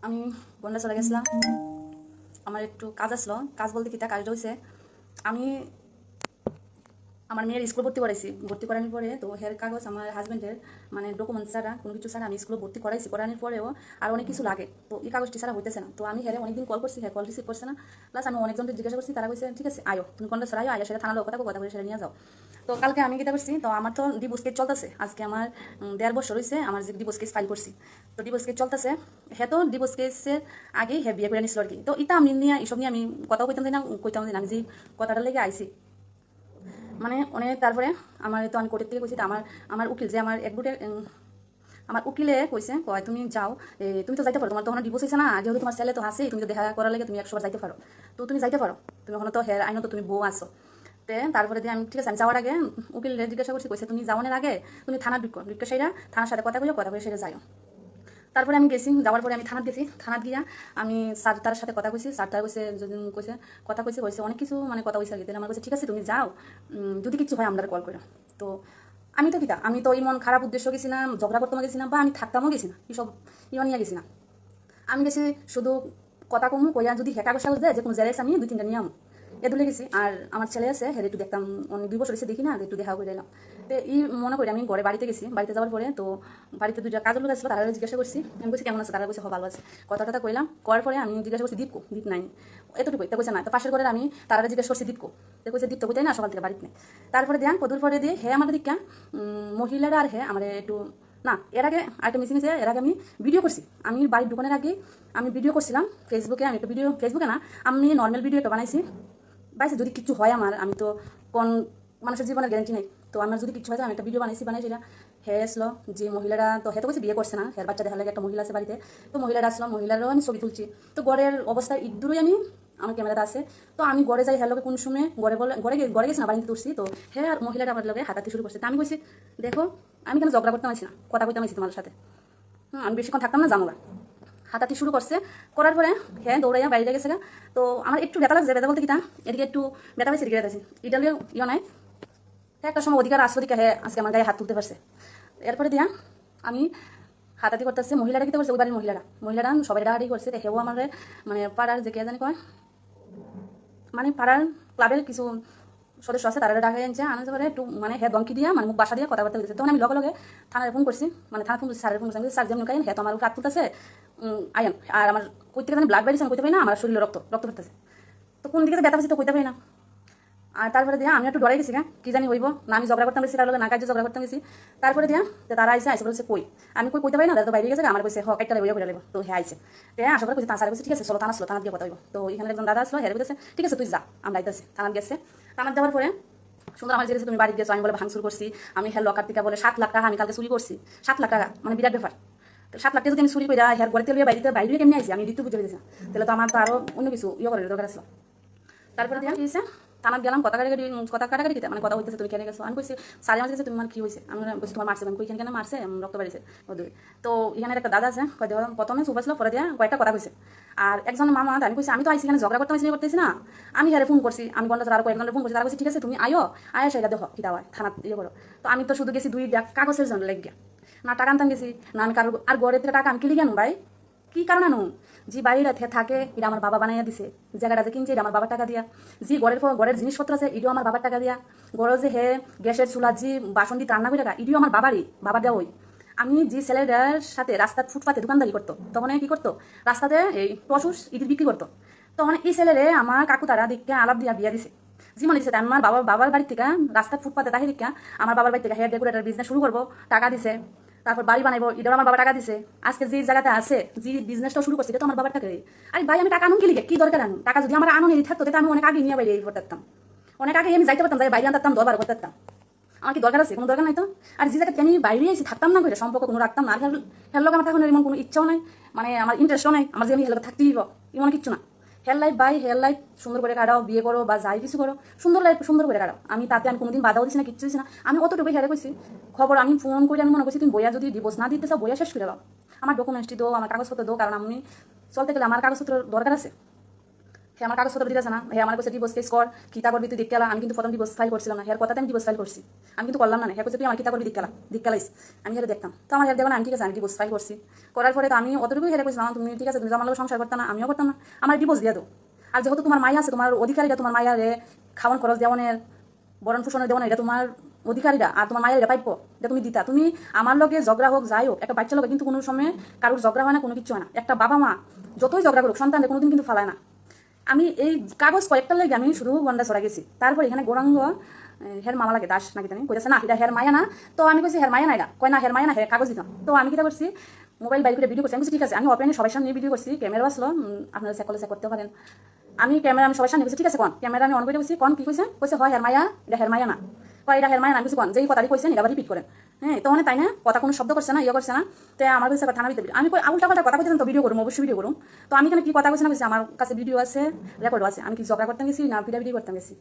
আমি বন্যা চলে গেছিলাম। আমার একটু কাজ আসলো, কাজ বলতে কি তা কাজটা হয়েছে আমি আমার মেয়ের স্কুল ভর্তি করাইছি। ভর্তি করানোর পরে তো হের কাগজ আমার হাজব্যান্ডের মানে ডকুমেন্টস ছাড়া কোনো কিছু ছাড়া আমি স্কুলে ভর্তি করাইছি। করানোর পরেও আর অনেক কিছু লাগে, তো এই কাগজটি ছাড়া হইতেছে না। তো আমি হেরে অনেকদিন কল করছি, হ্যাঁ কল রিসিভ করছে না। প্লাস আমি অনেকজনকে জিজ্ঞাসা করছি, তারা কইছে ঠিক আছে আয়ো, তুমি কোনটা সরাইও আয়ো, সেটা থানা লোক কথা করে সেটা নিয়ে যাও। তো কালকে আমি কিতা করছি, তো আমার তো ডিভোর্স কেস চলতেছে। আজকে আমার 1.5 বছর হয়েছে আমার যে ডিভোর্স কেস ফাইল করছি। তো ডিভোর্স কেস চলতেছে। হ্যাঁ, তো ডিভোর্স কেসের আগেই হ্যাঁ বিয়ে করে নিছিল আর কি। তো এটা আমি নিয়ে এসব নিয়ে আমি কথাও কইতাম না, কইতাম না। আমি যে কথাটা লেগে আইছি মানে অনেক। তারপরে আমার তো আমি কোর্টের থেকে কইছি, তো আমার আমার উকিল যে আমার একবুটে আমার উকিলে কইছে, কয় তুমি যাও, তুমি তো যাইতে পারো, তোমার তো এখন ডিভোর্স হয়েছে না, যেহেতু তোমার ছেলে তো আছে, তুমি তো দেখা করার লাগে তুমি 100 বার যাইতে পারো। তো তুমি যাইতে পারো, তুমি এখন তো হের আইনত তুমি বউ আছো। তারপরে দিয়ে আমি ঠিক আছে, আমি যাওয়ার আগে উকিলে জিজ্ঞাসা করছি, কইছে তুমি যাওয়ার আগে তুমি থানা ঢুকো, ঢুকে সেটা থানার সাথে কথা কইও, কথা কই সেটা যাও। তারপরে আমি গেছি, যাওয়ার পরে আমি থানাত গেছি। থানাত গিয়া আমি স্যার তার সাথে কথা কইছি। স্যার তার কইছে যদি কইছে কথা কইছে কইছে অনেক কিছু মানে কথা কইছে আর কি। আমার কাছে ঠিক আছে তুমি যাও, যদি কিছু হয় আমরা কল করো। তো আমি তো কিতা, আমি তো ইমন খারাপ উদ্দেশ্য গেছি না, ঝগড়া করতে গেছি না, বা আমি থাকতামও গেছি না, এসব নিয়ে গেছি না। আমি গেছি শুধু কথা কমু কইয়া যদি হেকা গোসা দেয় যে কোনো জেরেক্স আমি 2-3টা নিয়ে আমু, এ তুলে গেছি। আর আমার ছেলে আছে, হেরে একটু দেখতাম, অনেক 2 বছর এসে দেখি না, একটু দেখা করে এলাম। তো এই মনে করি আমি ঘরে বাড়িতে গেছি। বাড়িতে যাওয়ার পরে তো বাড়িতে 2টা কাজের লোক আসলো, তারা জিজ্ঞাসা করছি, আমি বলছি কেমন আছে, তারা বলছে ভালো আছে। কথা টথা কইলাম, করার পরে আমি জিজ্ঞাসা করছি দীপ দীপ নাই, এতটুকু তো কইছে না। তো পাশের ঘরের আমি তারা জিজ্ঞাসা করছি দীপ তো কইছে দীপ তো কইতাই না, সকাল থেকে বাড়িতে নেই। তারপরে দেন কদুর পরে দিয়ে হ্যাঁ আমাদের দিকা মহিলারা আর হ্যাঁ আমার একটু না, এর আগে আরেকটা মিসিং আছে। এর আগে আমি ভিডিও করছি, আমি বাড়ির দোকানের আগে আমি ভিডিও করছিলাম ফেসবুকে। আমি একটা ভিডিও, ফেসবুকে না, আমি নর্মাল ভিডিও একটা বানাইছি। বাইসে যদি কিছু হয় আমার, আমি তো কোন মানুষের জীবনের গ্যারান্টি নেই। তো আমার যদি কিছু হয়, আমি একটা ভিডিও বানাই সেটা হ্যাঁ আসলো। যে মহিলারা তো হ্যাঁ তো বলছে বিয়ে করছে না, হ্যাঁ বাচ্চা দেখা লাগে একটা মহিলা আছে বাড়িতে। তো মহিলারা আসলো, মহিলারও আমি ছবি তুলছি। তো গড়ের অবস্থা ইদুরই আমি আমার ক্যামেরাতে আছে। তো আমি গড়ে যাই, হ্যাঁ লোকে কোন সময় গড়ে বলে গড়ে গেছি না, বাড়িতে তুলছি। তো হ্যাঁ আর মহিলাটা আমার লোকে হাতাতে শুরু করছে। তো আমি কইছি দেখো, আমি কেন ঝগড়া করতে পারছি না, কথা কইতে পারছি তোমার সাথে, আমি বেশিক্ষণ থাকতাম না, জানো না। হাতাতি শুরু করছে, করার পরে হ্যাঁ দৌড়াইয়া বাইরে গেছে গা। তো আমার একটু ব্যথা লাগছে, ব্যথা বলতে কি তা এদিকে একটু ব্যথা পেয়েছে, এদিকে ব্যথা আছে, এটা ইয়ে নাই। হ্যাঁ একটা সময় অধিকার আসলো দিকে হ্যাঁ আজকে আমার গায়ে হাত তুলতে পারছে। এরপরে দিয়া আমি হাতাতি করতেছে। মহিলারা কি করছে, ওই বাড়ির মহিলারা সবাই ডাহাডি করছে। দেখেও আমার মানে পাড়ার যে কে জানি কয়, মানে পাড়ার ক্লাবের কিছু সদস্য আছে, তারা ডাকাই আনছে, আনার পরে একটু মানে হ্যাঁ দমকি দিয়া মানে মুখ বাসা দিয়ে কথাবার্তা বলতেছে। তখন আমি লগে লগে থানায় ফোন করছি, মানে থানা ফোন করছি, স্যারের ফোন করছি। স্যার যেমন কাইন হ্যাঁ তো আমার হাত তুলতেছে আইন, আর আমার কই থেকে জানি ব্লাড বাইরেছে, আমি কইতে পারি না, আমার শরীরে রক্ত রক্ত পড়তেছে। তো কোন দিকে ব্যথা পাচ্ছি তো কইতে পারি না। আর তারপরে দিয়া আমি একটু ডরাই গেছি, কি জানি হইব না, আমি ঝগড়া করতাম গেছি তার লগে, না কাজে ঝগড়া করতাম গেছি। তারপরে দিয়া তারা আইসে আইসে বলছে কই, আমি কই কইতে পারি না, দাদা তো বাইরে গেছে, আমার কইছে হ কাইটা লইয়া করে লাগবে। তো হ্যাঁ আইসে আসার পরে কইছে তার স্যার কইছে ঠিক আছে চলো থানা আসলো, থানা দিয়ে কথা হইব। তো এখানে একজন দাদা আসলো, হ্যাঁ বলতেছে ঠিক আছে তুই যা, আমরা আইতাছি। থানা গেছে, থানা যাওয়ার পরে সুন্দর আমার জিজ্ঞেস তুমি বাড়ি গেছো, আমি বলে ভাঙচুর করছি। আমি হ্যাঁ লকার থেকে বলে 7 লাখ টাকা আমি কালকে চুরি করছি। 7 লাখ টাকা মানে বিরাট ব্যাপার। তো 7 লাখ টাকা যদি আমি চুরি করে হ্যাঁ ঘরে তেলিয়ে বাইরে বাইরে কেমনি আইসি, আমি ঋতু বুঝে পেয়েছি। তাহলে তো আমার তো আরো অন্য কিছু ইয়ে করার দরকার আছে। তারপরে দিয়ে কি হয়েছে, থানাত গেলাম, কথা কাটাকাটি দিতে মানে কথা হইতেছে তুমি কেন গেছো। আমি কইছি স্যার আমার কাছে তোমার কি হয়েছে, আমি বলছি তোমার মারছে, আমি কই কেন মারছে, রক্ত বাড়িছে ওদের। তো এখানে একটা দাদা আছে, প্রথমে চুপ আসলো, পরে দিয়ে কয়েকটা কথা কইছে। আর একজন মামা, আমি কইছি আমি তো আইসি এখানে ঝগড়া করতেছি না, আমি হ্যাঁ ফোন করছি, আমি বন্ধ আরো কয়েকজনের ফোন করছি। তারা কইছে ঠিক আছে তুমি আয়ো, আয়া সেটা দেখো কি দাওয়া থানাত ইয়ে করো। তো আমি তো শুধু গেছি 2 কাগজের জন্য লেগে, না টাকা আনতাম গেছি, না আমি কারো আর গড়ের থেকে টাকা আমি কিলি কেন ভাই, কি কারণে আনো, যে বাড়িটা থাকে এটা আমার বাবা বানাইয়া দিছে, জায়গাটা যে কিনছে এটা আমার বাবার টাকা দিয়া, যে ঘরের জিনিসপত্র আছে এটিও আমার বাবার টাকা দিয়া, ঘরে যে হে গ্যাসের চুলা যে বাসন দিয়ে রান্না করে টাকা এটিও আমার বাবার দেওয়া। ওই আমি যে ছেলেটার সাথে রাস্তার ফুটপাতে দোকানদারি করতো, তখন কি করতো রাস্তাতে এই টসুস ইটির বিক্রি করতো, তখন এই ছেলেরে আমার কাকু তারা দিককে আলাপ দিয়া বিয়া দিছে। জীবনে দিছে আমার বাবার বাড়ির থেকে রাস্তার ফুটপাতে তাহি দিকা আমার বাবার বাড়ি থেকে হেয়ার ডেকোরেটার বিজনেস শুরু করবো, টাকা দিছে। তারপর বাড়ি বানাইবো, এটাও আমার বাবা টাকা দিছে। আজকে যে জায়গাতে আছে, যে বিজনেসটা শুরু করছে এটা তো আমার বাবার টাকা। আরে ভাই আমি টাকা আনুন কি লিখে, কি দরকার আনুন টাকা, যদি আমার আনুন থাকতো তাহলে আমি অনেক আগে নিয়ে বাইরে করতে পারতাম, অনেক আগে আমি যাইতে পারতাম, যাই বাইরে আনতাম 10 বার করতে পারতাম। আমার কি দরকার আছে, কোনো দরকার নাই তো। আর যে জায়গাতে আমি বাইরে এসে থাকতাম না করে সম্পর্ক কোনো রাখতাম না, আর হের লোক আমার তখন এমন কোনো ইচ্ছাও নাই, মানে আমার ইন্টারেস্টও নাই, আমার যে আমি হের লোক থাকতেই এমন কিচ্ছু না। হেয়ার লাইফ বাই হেয়ার লাইফ সুন্দর করে কাটাও, বিয়ে করো বা যাই কিছু করো, সুন্দর লাইফ সুন্দর করে কাটাও। আমি তাতে আমি কোনোদিন বাধাও দিছি না, কিচ্ছু দিছি না। আমি অতটুকুই হেরে কইছি খবর, আমি ফোন করে আমি মনে করছি তুমি বইয়া যদি ডিভোর্স না দিতে চাও বইয়া শেষ করে দাও, আমার ডকুমেন্টসটি দো, আমার কাগজপত্র দো, কারণ আমি চলতে গেলে আমার কাগজপত্র দরকার আছে। হে আমার কাগজপত্র দিতেছে না, হে আমার কাছে ডিভোর্স কেস কর, কিতা করবি তুই দিক গেলা। আমি কিন্তু প্রথম ডিভোর্স ফাইল করছিলাম না, হের কথাতে আমি ডিভোর্স ফাইল করছি, আমি কিন্তু করলাম না। হে কাছে তুই আমার কিতা করবি দিক গেলাইস, আমি হেরে দেখতাম। তো আমার হের দেখো না, আমি ঠিক আছে আমি ডিভোর্স ফাইল করছি, করার পরে তো আমি অতটুকু হেরে কইছিলাম তুমি ঠিক আছে, তুমি তো আমার লোক সংসার করতাম না, আমিও করতাম না, আমার ডিভোর্স দিয়ে দাও। আর যেহেতু তোমার মায়া আছে, তোমার অধিকারীরা, তোমার মায়ারে খাওয়ান খরচ দেওয়ানের, বরণ পোষণের দেওয়ানের, এটা তোমার অধিকারীরা, আর তোমার মায়ের এটা পাইপ, এটা তুমি দিতা। তুমি আমার লগে ঝগড়া হোক যাই হোক, একটা বাচ্চা লোক কিন্তু কোনো সময় কারোর ঝগড়া হয় না, কোনো কিছু হয় না। একটা বাবা মা যতই ঝগড়া করুক সন্তানদের কোনোদিন কিন্তু ফালায় না। আমি এই কাগজ কয়েকটার লাগে আমি শুধু গন্ডা ছড়া গেছি। তারপর এখানে গোরাঙ্গ হের মামা লাগে দাস নাকি জানি কইতেছে না এটা হের মায়া না। তো আমি কইছি হের মায়া না, এটা কয় না হের মায়া না, হের কাগজ দিতাম। তো আমি কিটা করছি, মোবাইল বাইর করে ভিডিও করছি। আমি ঠিক আছে, আমি অপেনে সবাই সামনে ভিডিও করছি, ক্যামেরা আসলো, আপনারা চেক করতে পারেন। আমি ক্যামেরা আমি সবাই সামনে ঠিক আছে, কোন ক্যামেরা আমি অন করে বসি, কোন কি কইছে, কইছে হয় হের মায়া, এটা হের মায়া না, কয় এটা হের মায়া না, কিছু কোন যেই কথাটি কইছেন এটা আবার রিপিট করেন। হ্যাঁ, তো মানে তাই না, কথা কোনো শব্দ করছে না, ইয়ে করছে না। তো আমার কাছে থানা দিতে আমি উল্টা পাল্টা কথা কইতেছেন, তো ভিডিও করুন, অবশ্যই ভিডিও করুন। তো আমি কেন কি কথা কইছি না কইছি, আমার কাছে ভিডিও আছে, রেকর্ড আছে, আমি কি ঝগড়া করতে গেছি না ভিডিও করতে গেছি,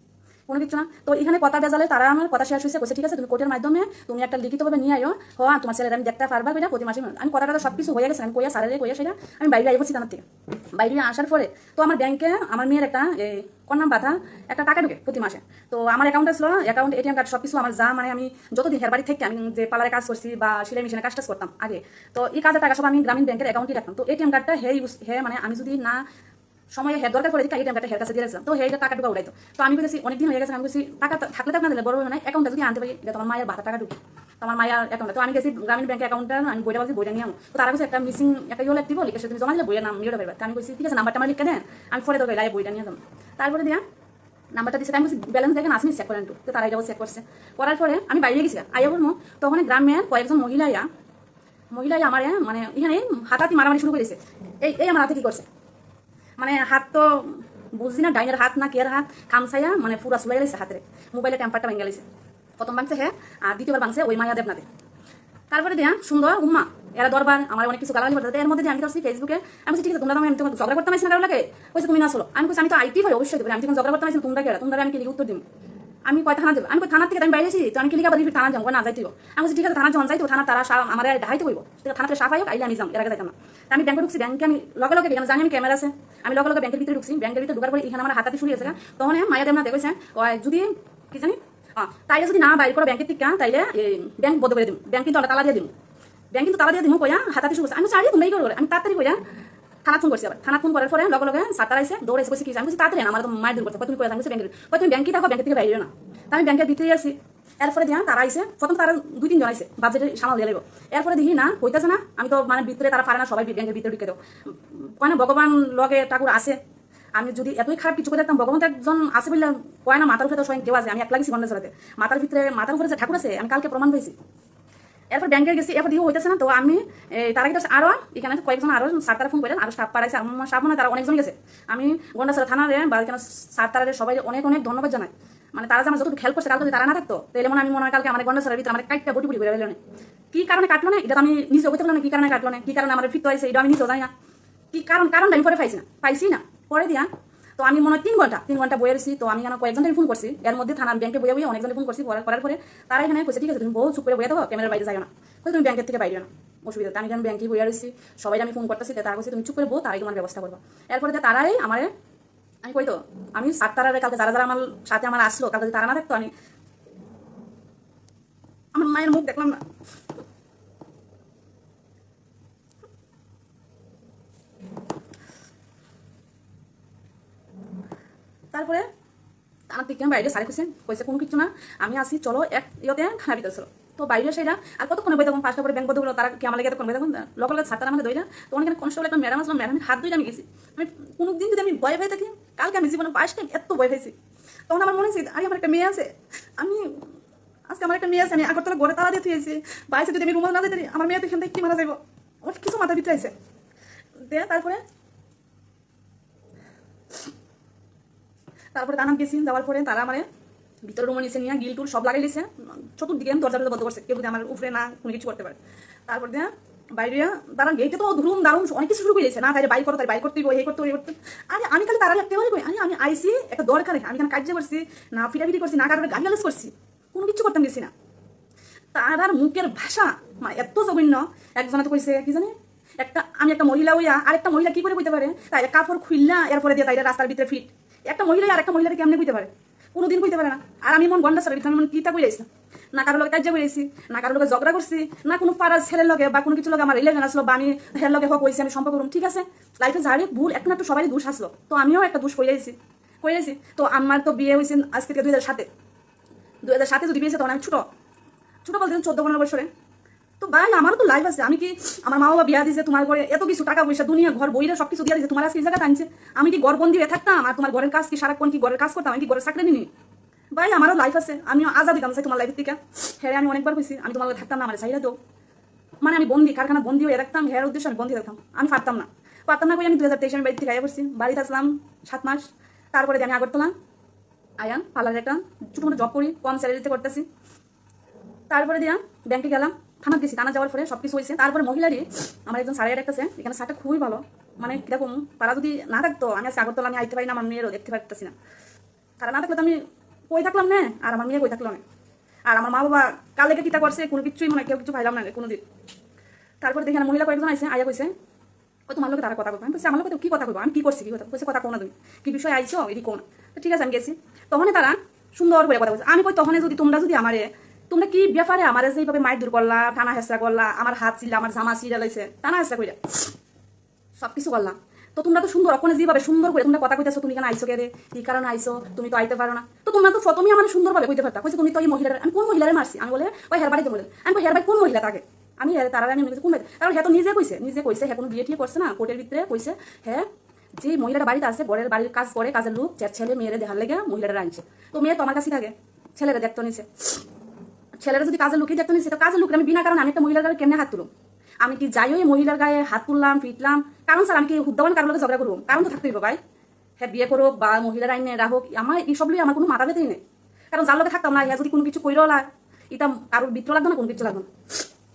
কোনো কিছু না। তো এখানে কথা বেজালে তারা আমার কথা শেষ হয়েছে, কইছে ঠিক আছে তুমি কোর্টের মাধ্যমে তুমি একটা লিখিতভাবে নিয়ে আয়ো, হ্যাঁ তোমার ছেলের আমি দেখতে পারবা কইরা প্রতি মাসে। আমি কথাটা সব কিছু হয়ে গেছে, আমি কইয়া সারারে কইয়া সেটা আমি বাইরে আইব থানার থেকে। বাইরে আসার পরে তো আমার ব্যাংকে আমার মেয়ের একটা কন্যাম বাধা একটা টাকা ঢুকে প্রতি মাসে। তো আমার অ্যাকাউন্ট আসলো, অ্যাকাউন্ট এটিএম কার্ড সব কিছু আমার যা, মানে আমি যতদিন হের বাড়ি থেকে আমি যে পার্লারে কাজ করছি বা সেলাই মেশিনে কাজ করতাম আগে, তো এই কাজের টাকা সব আমি গ্রামীণ ব্যাংকের অ্যাকাউন্টে রাখতাম। তো এটিএম কার্ডটা হে মানে আমি যদি না সময় হের দরকার পড়ে দিই এটিএম কার্ডটা হের কাছে দিয়ে রাখলাম, তো হের টাকা ঢুকা উঠাইতো। তো আমি বলেছি অনেকদিন হয়ে গেছে, আমি বলছি টাকা থাকলে তো আপনাদের বড় হবে না, অ্যাকাউন্টটা যদি আনতে পারি, এটা তোমার মায়ের বাধা টাকা ঢুকে, তোমার মায়ের অ্যাকাউন্টে। তো আমি গেছি গ্রামীণ ব্যাংকের অ্যাকাউন্টটা, আমি বইটা বলছি বইটা নিয়ে আনো। তো তারা কাছে একটা মিসিং একটা ইয়ে লিখতে লিখে তুমি জমা দিলে বইয়ের নাম ইয়ে পারবে। আমি বলছি ঠিক আছে নাম্বারটা আমার লিখে দেন, আমি পরে দরকার লাই বইটা নিয়ে যাবো। তারপরে দিয়া নাম্বারটা দিচ্ছে, আমি বলছি ব্যালেন্স দেখেন আসেনি, চেক করেন একটু। তো তারা এটাও চেক করছে, করার পরে আমি বাইরে গেছি আইয়া বলবো, তখন গ্রামের কয়েকজন মহিলাই আমার মানে এখানে হাতাহাতি মারামারি শুরু করেছে। এই আমার হাতে কি করছে, মানে হাত তো বুঝছি না ডাইনের হাত না কেয়ার হাত, খামসাইয়া মানে পুরা চুলাই গেছে হাতের, মোবাইলের টেম্পারটা ভেঙে গেছে। প্রথম ভাঙছে হ্যাঁ, আর দ্বিতীয়বার ভাঙছে ওই মায়া দেবনাথে। তারপরে দেয়া সুন্দর উম্মা এরা দরবার আমার অনেক কিছু গালাগালি করতে, এর মধ্যে আমি করছি ফেসবুকে, আমি ঠিক আছে তোমরা আমি তোমাকে ঝগড়া করতে পারছি না কারো লাগে, কইছে তুমি না চলো। আমি কইছি আমি তো আইটি ভাই অবশ্যই দেবো, আমি তখন ঝগড়া করতে পারছি তোমরা কেরা, তোমরা আমি কি উত্তর দিব, আমি কয় থানা দেবো, আমি থানার থেকে আমি বাইরে আছি, তো আমি কি লিখা থানা যাবো না যাইতে, আমি ঠিক আছে থানা যখন যাইতো থানা তারা আমার ঢাইতে হইব, থানা থেকে সাফাই হোক আইলে আমি যাম, এর আগে যাইতাম না। আমি ব্যাংকে ঢুকছি, ব্যাংকে আমি লগে লগে এখানে জানি আমি ক্যামেরা আছে, আমি লগে লগে ব্যাংকের ভিতরে ঢুকছি, ব্যাংকের ভিতরে ঢুকার পরে এখানে আমার হাতাতে শুরু হয়েছে। তখন মায়া দেবনা দেখেছে যদি কি জানি তাইলে যদি না বাইর করো ব্যাংকের থেকে, তাইলে ব্যাংক বন্ধ করে দিম, ব্যাংক কিন্তু তালা দিয়ে দিম, ব্যাংক কিন্তু তালা দিয়ে দিম কয়া হাতাতে শুরু করছে। আমি চাই তোমরাই করো, আমি তাড়াতাড়ি কয়া থানা ফোন করছি। আবার থানা ফোন করার পরে লগে লগে সাতটা আইসে দৌড়ে এসে কি আমি তাড়াতাড়ি আমার তো মায়ের দূর করছে, তুমি করে ব্যাংকের তুমি ব্যাংকে থাকো, ব্যাংকের থেকে বাইরে না। আমি ব্যাংকের ভিতরে আসি, এরপরে দিয়া তারা আইসে, প্রথম তারা 2-3 জন আইসে বাজেটে সামাল দিয়ে লাগবে। এরপরে দেখি না হইতেছে না, আমি তো মানে ভিতরে তারা পারে না, সবাই ব্যাংকের ভিতরে ঢুকে দেবো, কয় না ভগবান লগে ঠাকুর আছে। আমি যদি এতই খারাপ কিছু করে দেখতাম, ভগবান একজন আছে বললে কয় না মাথার উপরে তো স্বয়ং কেউ আছে, আমি এক লাগিয়েছি গন্ডা চলাতে, মাথার উপরে যে ঠাকুর আছে আমি কালকে প্রমাণ পেয়েছি। এরপর ব্যাংকে গেছি, এরপর দিয়ে হইতেছে না, তো আমি তারা কিন্তু আরো এখানে কয়েকজন আরো স্যার তারা ফোন করেন, আরো স্টাফ পাড়াইছে, আমার স্টাফ মানে তারা অনেকজন গেছে। আমি গন্ডাছড়া থানারে বা এখানে স্যার তারা সবাই অনেক অনেক ধন্যবাদ জানাই, মানে তারা যে আমার যতটুকু হেল্প করছে, কালকে যদি তারা না থাকতো তাহলে মনে আমি মনে হয় কালকে আমার গন্ডাছড়ার ভিতরে আমার কাইটটা বুটি করে ফেলে। কি কারণে কাটলো না এটা আমি নিজে হইতে পারলাম না, কি কারণে কাটলো না, কি কারণে আমার ফিট হয়েছে এটা আমি নিজেও জানি না, কি কারণটা আমি পরে পাইছি না পরে দিয়া। তো আমি মনে হয় 3 ঘন্টা বয়ে রয়েছি। তো আমি কয়েকজনকে ফোন করছি, এর মধ্যে থানার ব্যাংকে বয়ে অনেকজনকে ফোন করছি, করার পরে তারা এখানে কইছে ঠিক আছে তুমি বহু চুপ করে বয়ে দেবো, ক্যামেরার বাইরে যাই না, তুমি ব্যাংকের থেকে বাইরে না, অসুবিধা। আমি ব্যাংকে বয়ে রয়েছি, সবাই আমি ফোন করতেছি, তারা কইছে তুমি চুপ করে বউ, তারাই তোমার ব্যবস্থা করবো। এরপরে তারাই আমার আমি কই তো আমি সাত তারারে কালকে যারা যারা আমার সাথে আমার আসলো, কালকে যদি তারা না থাকতো আমি আমার মায়ের মুখ দেখলাম না। তারপরে থানার থেকে বাইরে সারে কইছে কোনো কিছু না, আমি আসি চলো এক ইয়েতে থানা ভিতরে ছিল। তো বাইরে সেটা আর কতক্ষণ বই তখন 5টা করে ব্যাংক বন্ধ হলো, তারা কি আমার লেগে তখন বই তখন লোকাল ছাড়তারা আমাকে দইরা। তো অনেক কনস্টেবল একটা ম্যাডাম আসলাম, ম্যাডামের হাত ধরে আমি গেছি। আমি কোনো দিন যদি আমি ভয় পেয়ে থাকি, কালকে আমি জীবনে 5 টাইম এত ভয় পেয়েছি। তখন আমার মনে হয়েছে আরে আমার একটা মেয়ে আছে, আমি আজকে আমার একটা মেয়ে আছে, আমি আগরতলা ঘরে তালা দিয়ে থুয়েছি, বাইরে যদি আমি রুমাল না দিতে আমার মেয়ে তো এখান থেকে কি মারা যাবো, অনেক কিছু মাথা ভিতরে আছে। তারপরে তানাম গেছি, যাওয়ার পরে তারা আমার ভিতরে রুমে নিচে নিয়ে গিল টুল সব লাগাই দিয়েছে, চতুর্দিকে দরজা বন্ধ করছে, কেউ যদি আমার উপরে না কোনো কিছু করতে পারে। তারপর দিয়ে বাইরে তারা গেটে তো ধরুন দারুণ অনেক কিছু শুরু করে দিয়েছে, না তাই বাইক করো, তাই বাইক করতে এই করতে এই করতে। আরে আমি খালি তারা একটা বলি আমি আইসি একটা দরকারে, আমি এখানে কাজ করছি না, ফিটাফিটি করছি না, কারণে গাড়ি আলাস করছি, কোনো কিছু করতাম গেছি না। তার মুখের ভাষা মানে এত জঘন্য। একজনে তো কইছে কি জানি আমি একটা মহিলা হইয়া আরেকটা মহিলা কি করে বুঝতে পারে তাই কাপড় খুললা এরপরে দিয়ে তাইলে রাস্তার ভিতরে ফিট একটা মহিলা আর একটা মহিলাকে কেমনে বুঝতে পারে কোনোদিন বুঝতে পারে না। আর আমি মন গন্ডা সারা আমি মন কিতা বুঝাইছি না কারোর লগে কার্য বুঝাইছি না কারোর লগে ঝগড়া করছি না কোনো পাড়ার ছেলের লগে বা কোনো কিছু লগে আমার রিলেশন আসলো বা আমি হের লগে হোক হয়েছি আমি সম্পর্ক করুন ঠিক আছে লাইফে যারই ভুল একটু না একটু সবারই দোষ আসলো তো আমিও একটা দোষ কইরাইছি তো আমার তো বিয়ে হয়েছে আজ থেকে 2007 যদি বিয়ে হয়েছে তখন আমি ছোট বলতে 14-15 বছরে। তো ভাই আমারও তো লাইফ আছে আমি কি আমার মা বাবা বিয়া দিয়েছে তোমার ঘরে এত কিছু টাকা পয়সা দুনিয়া ঘর বইরা সব কিছু দিয়ে দিয়েছে তোমার আজকে এই জায়গাটা আনছে আমি কি ঘর বন্দি হয়ে থাকতাম আর তোমার ঘরের কাজ কি সারাক্ষণ কি ঘরের কাজ করতাম আমি কি ঘরের চাকরি নিনি ভাই আমারও লাইফ আছে আমিও আজাদি দাম চাই তোমার লাইফের থেকে হ্যাঁ আমি অনেকবার কইছি আমি তোমার থাকতাম না আমার চাইলে তো মানে আমি বন্দি কারখানা বন্দি হয়ে রাখতাম হ্যাঁ উদ্দেশ্যে আমি বন্দি রাখতাম আমি পারতাম না কই আমি 2023 আমি বাড়ি থেকে আয়া পড়ছি বাড়িতে আসলাম 7 মাস তারপরে আমি আগরতলা আয়ান পার্লারে একটা ছোটো মোটো জব করি কম স্যালারিতে করতেছি তারপরে দিয়া ব্যাংকে গেলাম থানা গেছি থানা যাওয়ার পরে সব কিছু হয়েছে তারপরে মহিলারই আমার একজন স্যারের একটা আছে এখানে স্যারটা খুবই ভালো মানে কিরকম তারা যদি না থাকতো আমি আজকে আগরতলা আমি আইতে পারি না আমার মেয়েরও দেখতে পারতেছি না তারা না থাকলে তো আমি কই থাকলাম না আর আমার মেয়ে কই থাকলো না আর আমার মা বাবা কালে কিতা করছে কোনো কিছুই মনে কেউ কিছু পাইলাম না কোনোদিন। তারপরে দেখি মহিলা কয়েকজন আইসে আয়া কইছে ও তোমার লোকে তারা কথা বলবো আমি বলছি আমার লোকে কি কথা বলবো আমি কি করছি কি কথা কইছে কথা কোনা তুমি কি বিষয় আইছো এটি কোন ঠিক আছে আমি গেছি তখন তারা সুন্দর করে কথা বলছে আমি কই তখন যদি তোমরা কি ব্যাপারে আমার যেইভাবে মায়ের দূর করলা টানা হেসা করলা আমার হাত ছিলা আমার জামা ছিঁড়া লাইছে টানা হেসা কইরা সব কিছু করলাম তো তোমরা তো সুন্দর ওখানে যেভাবে সুন্দর করে তোমরা কথা কইতেছো তুমি কেন আইসো কে রে কি কারণে আইসো তুমি তো আইতে পারো না তো তোমরা তো প্রথমেই আমার সুন্দরভাবে কইতে পারতা কইছে তুমি তো এই মহিলার আমি কোন মহিলারে মারছি আমি বলে ওই হের বাড়িতে বলে আমি হের বাড়ি কোন মহিলা তাকে আমি তারা আমি কোন কারণ হ্যাঁ তো নিজে কইছে হ্যাঁ কোনো বিয়ে টিয়ে করছে না কোর্টের ভিতরে কইছে হ্যাঁ যে মহিলাটা বাড়িতে আছে বাড়ির কাজ করে কাজের লোক ছেলে মেয়েরে দেখার লেগে মহিলাটা আনছে তো মেয়ে তো আমার কাছে থাকে ছেলেরা দেখতো নিছে ছেলেরা যদি কাজের লোকই দেখতো নিছে তো কাজের লোকের আমি বিনা কারণে আমি একটা মহিলার গায়ে কেমনে হাত তুলো আমি কি যাই ওই মহিলার গায়ে হাত তুললাম ফিটলাম কারণ স্যার আমি কি হুদ্দাবান কারোর লোকে ঝগড়া করবো কারণ তো থাকতেই ভাই হ্যাঁ বিয়ে করুক বা মহিলার আইনে রাখুক আমার এইসব লিয়ে আমার কোনো মাথা ব্যথাই নেই কারণ যার লোকে থাকতাম না হ্যাঁ যদি কোনো কিছু কইরও লাগ এটা কারোর বিত্র লাগবে না কোনো কিছু লাগবে না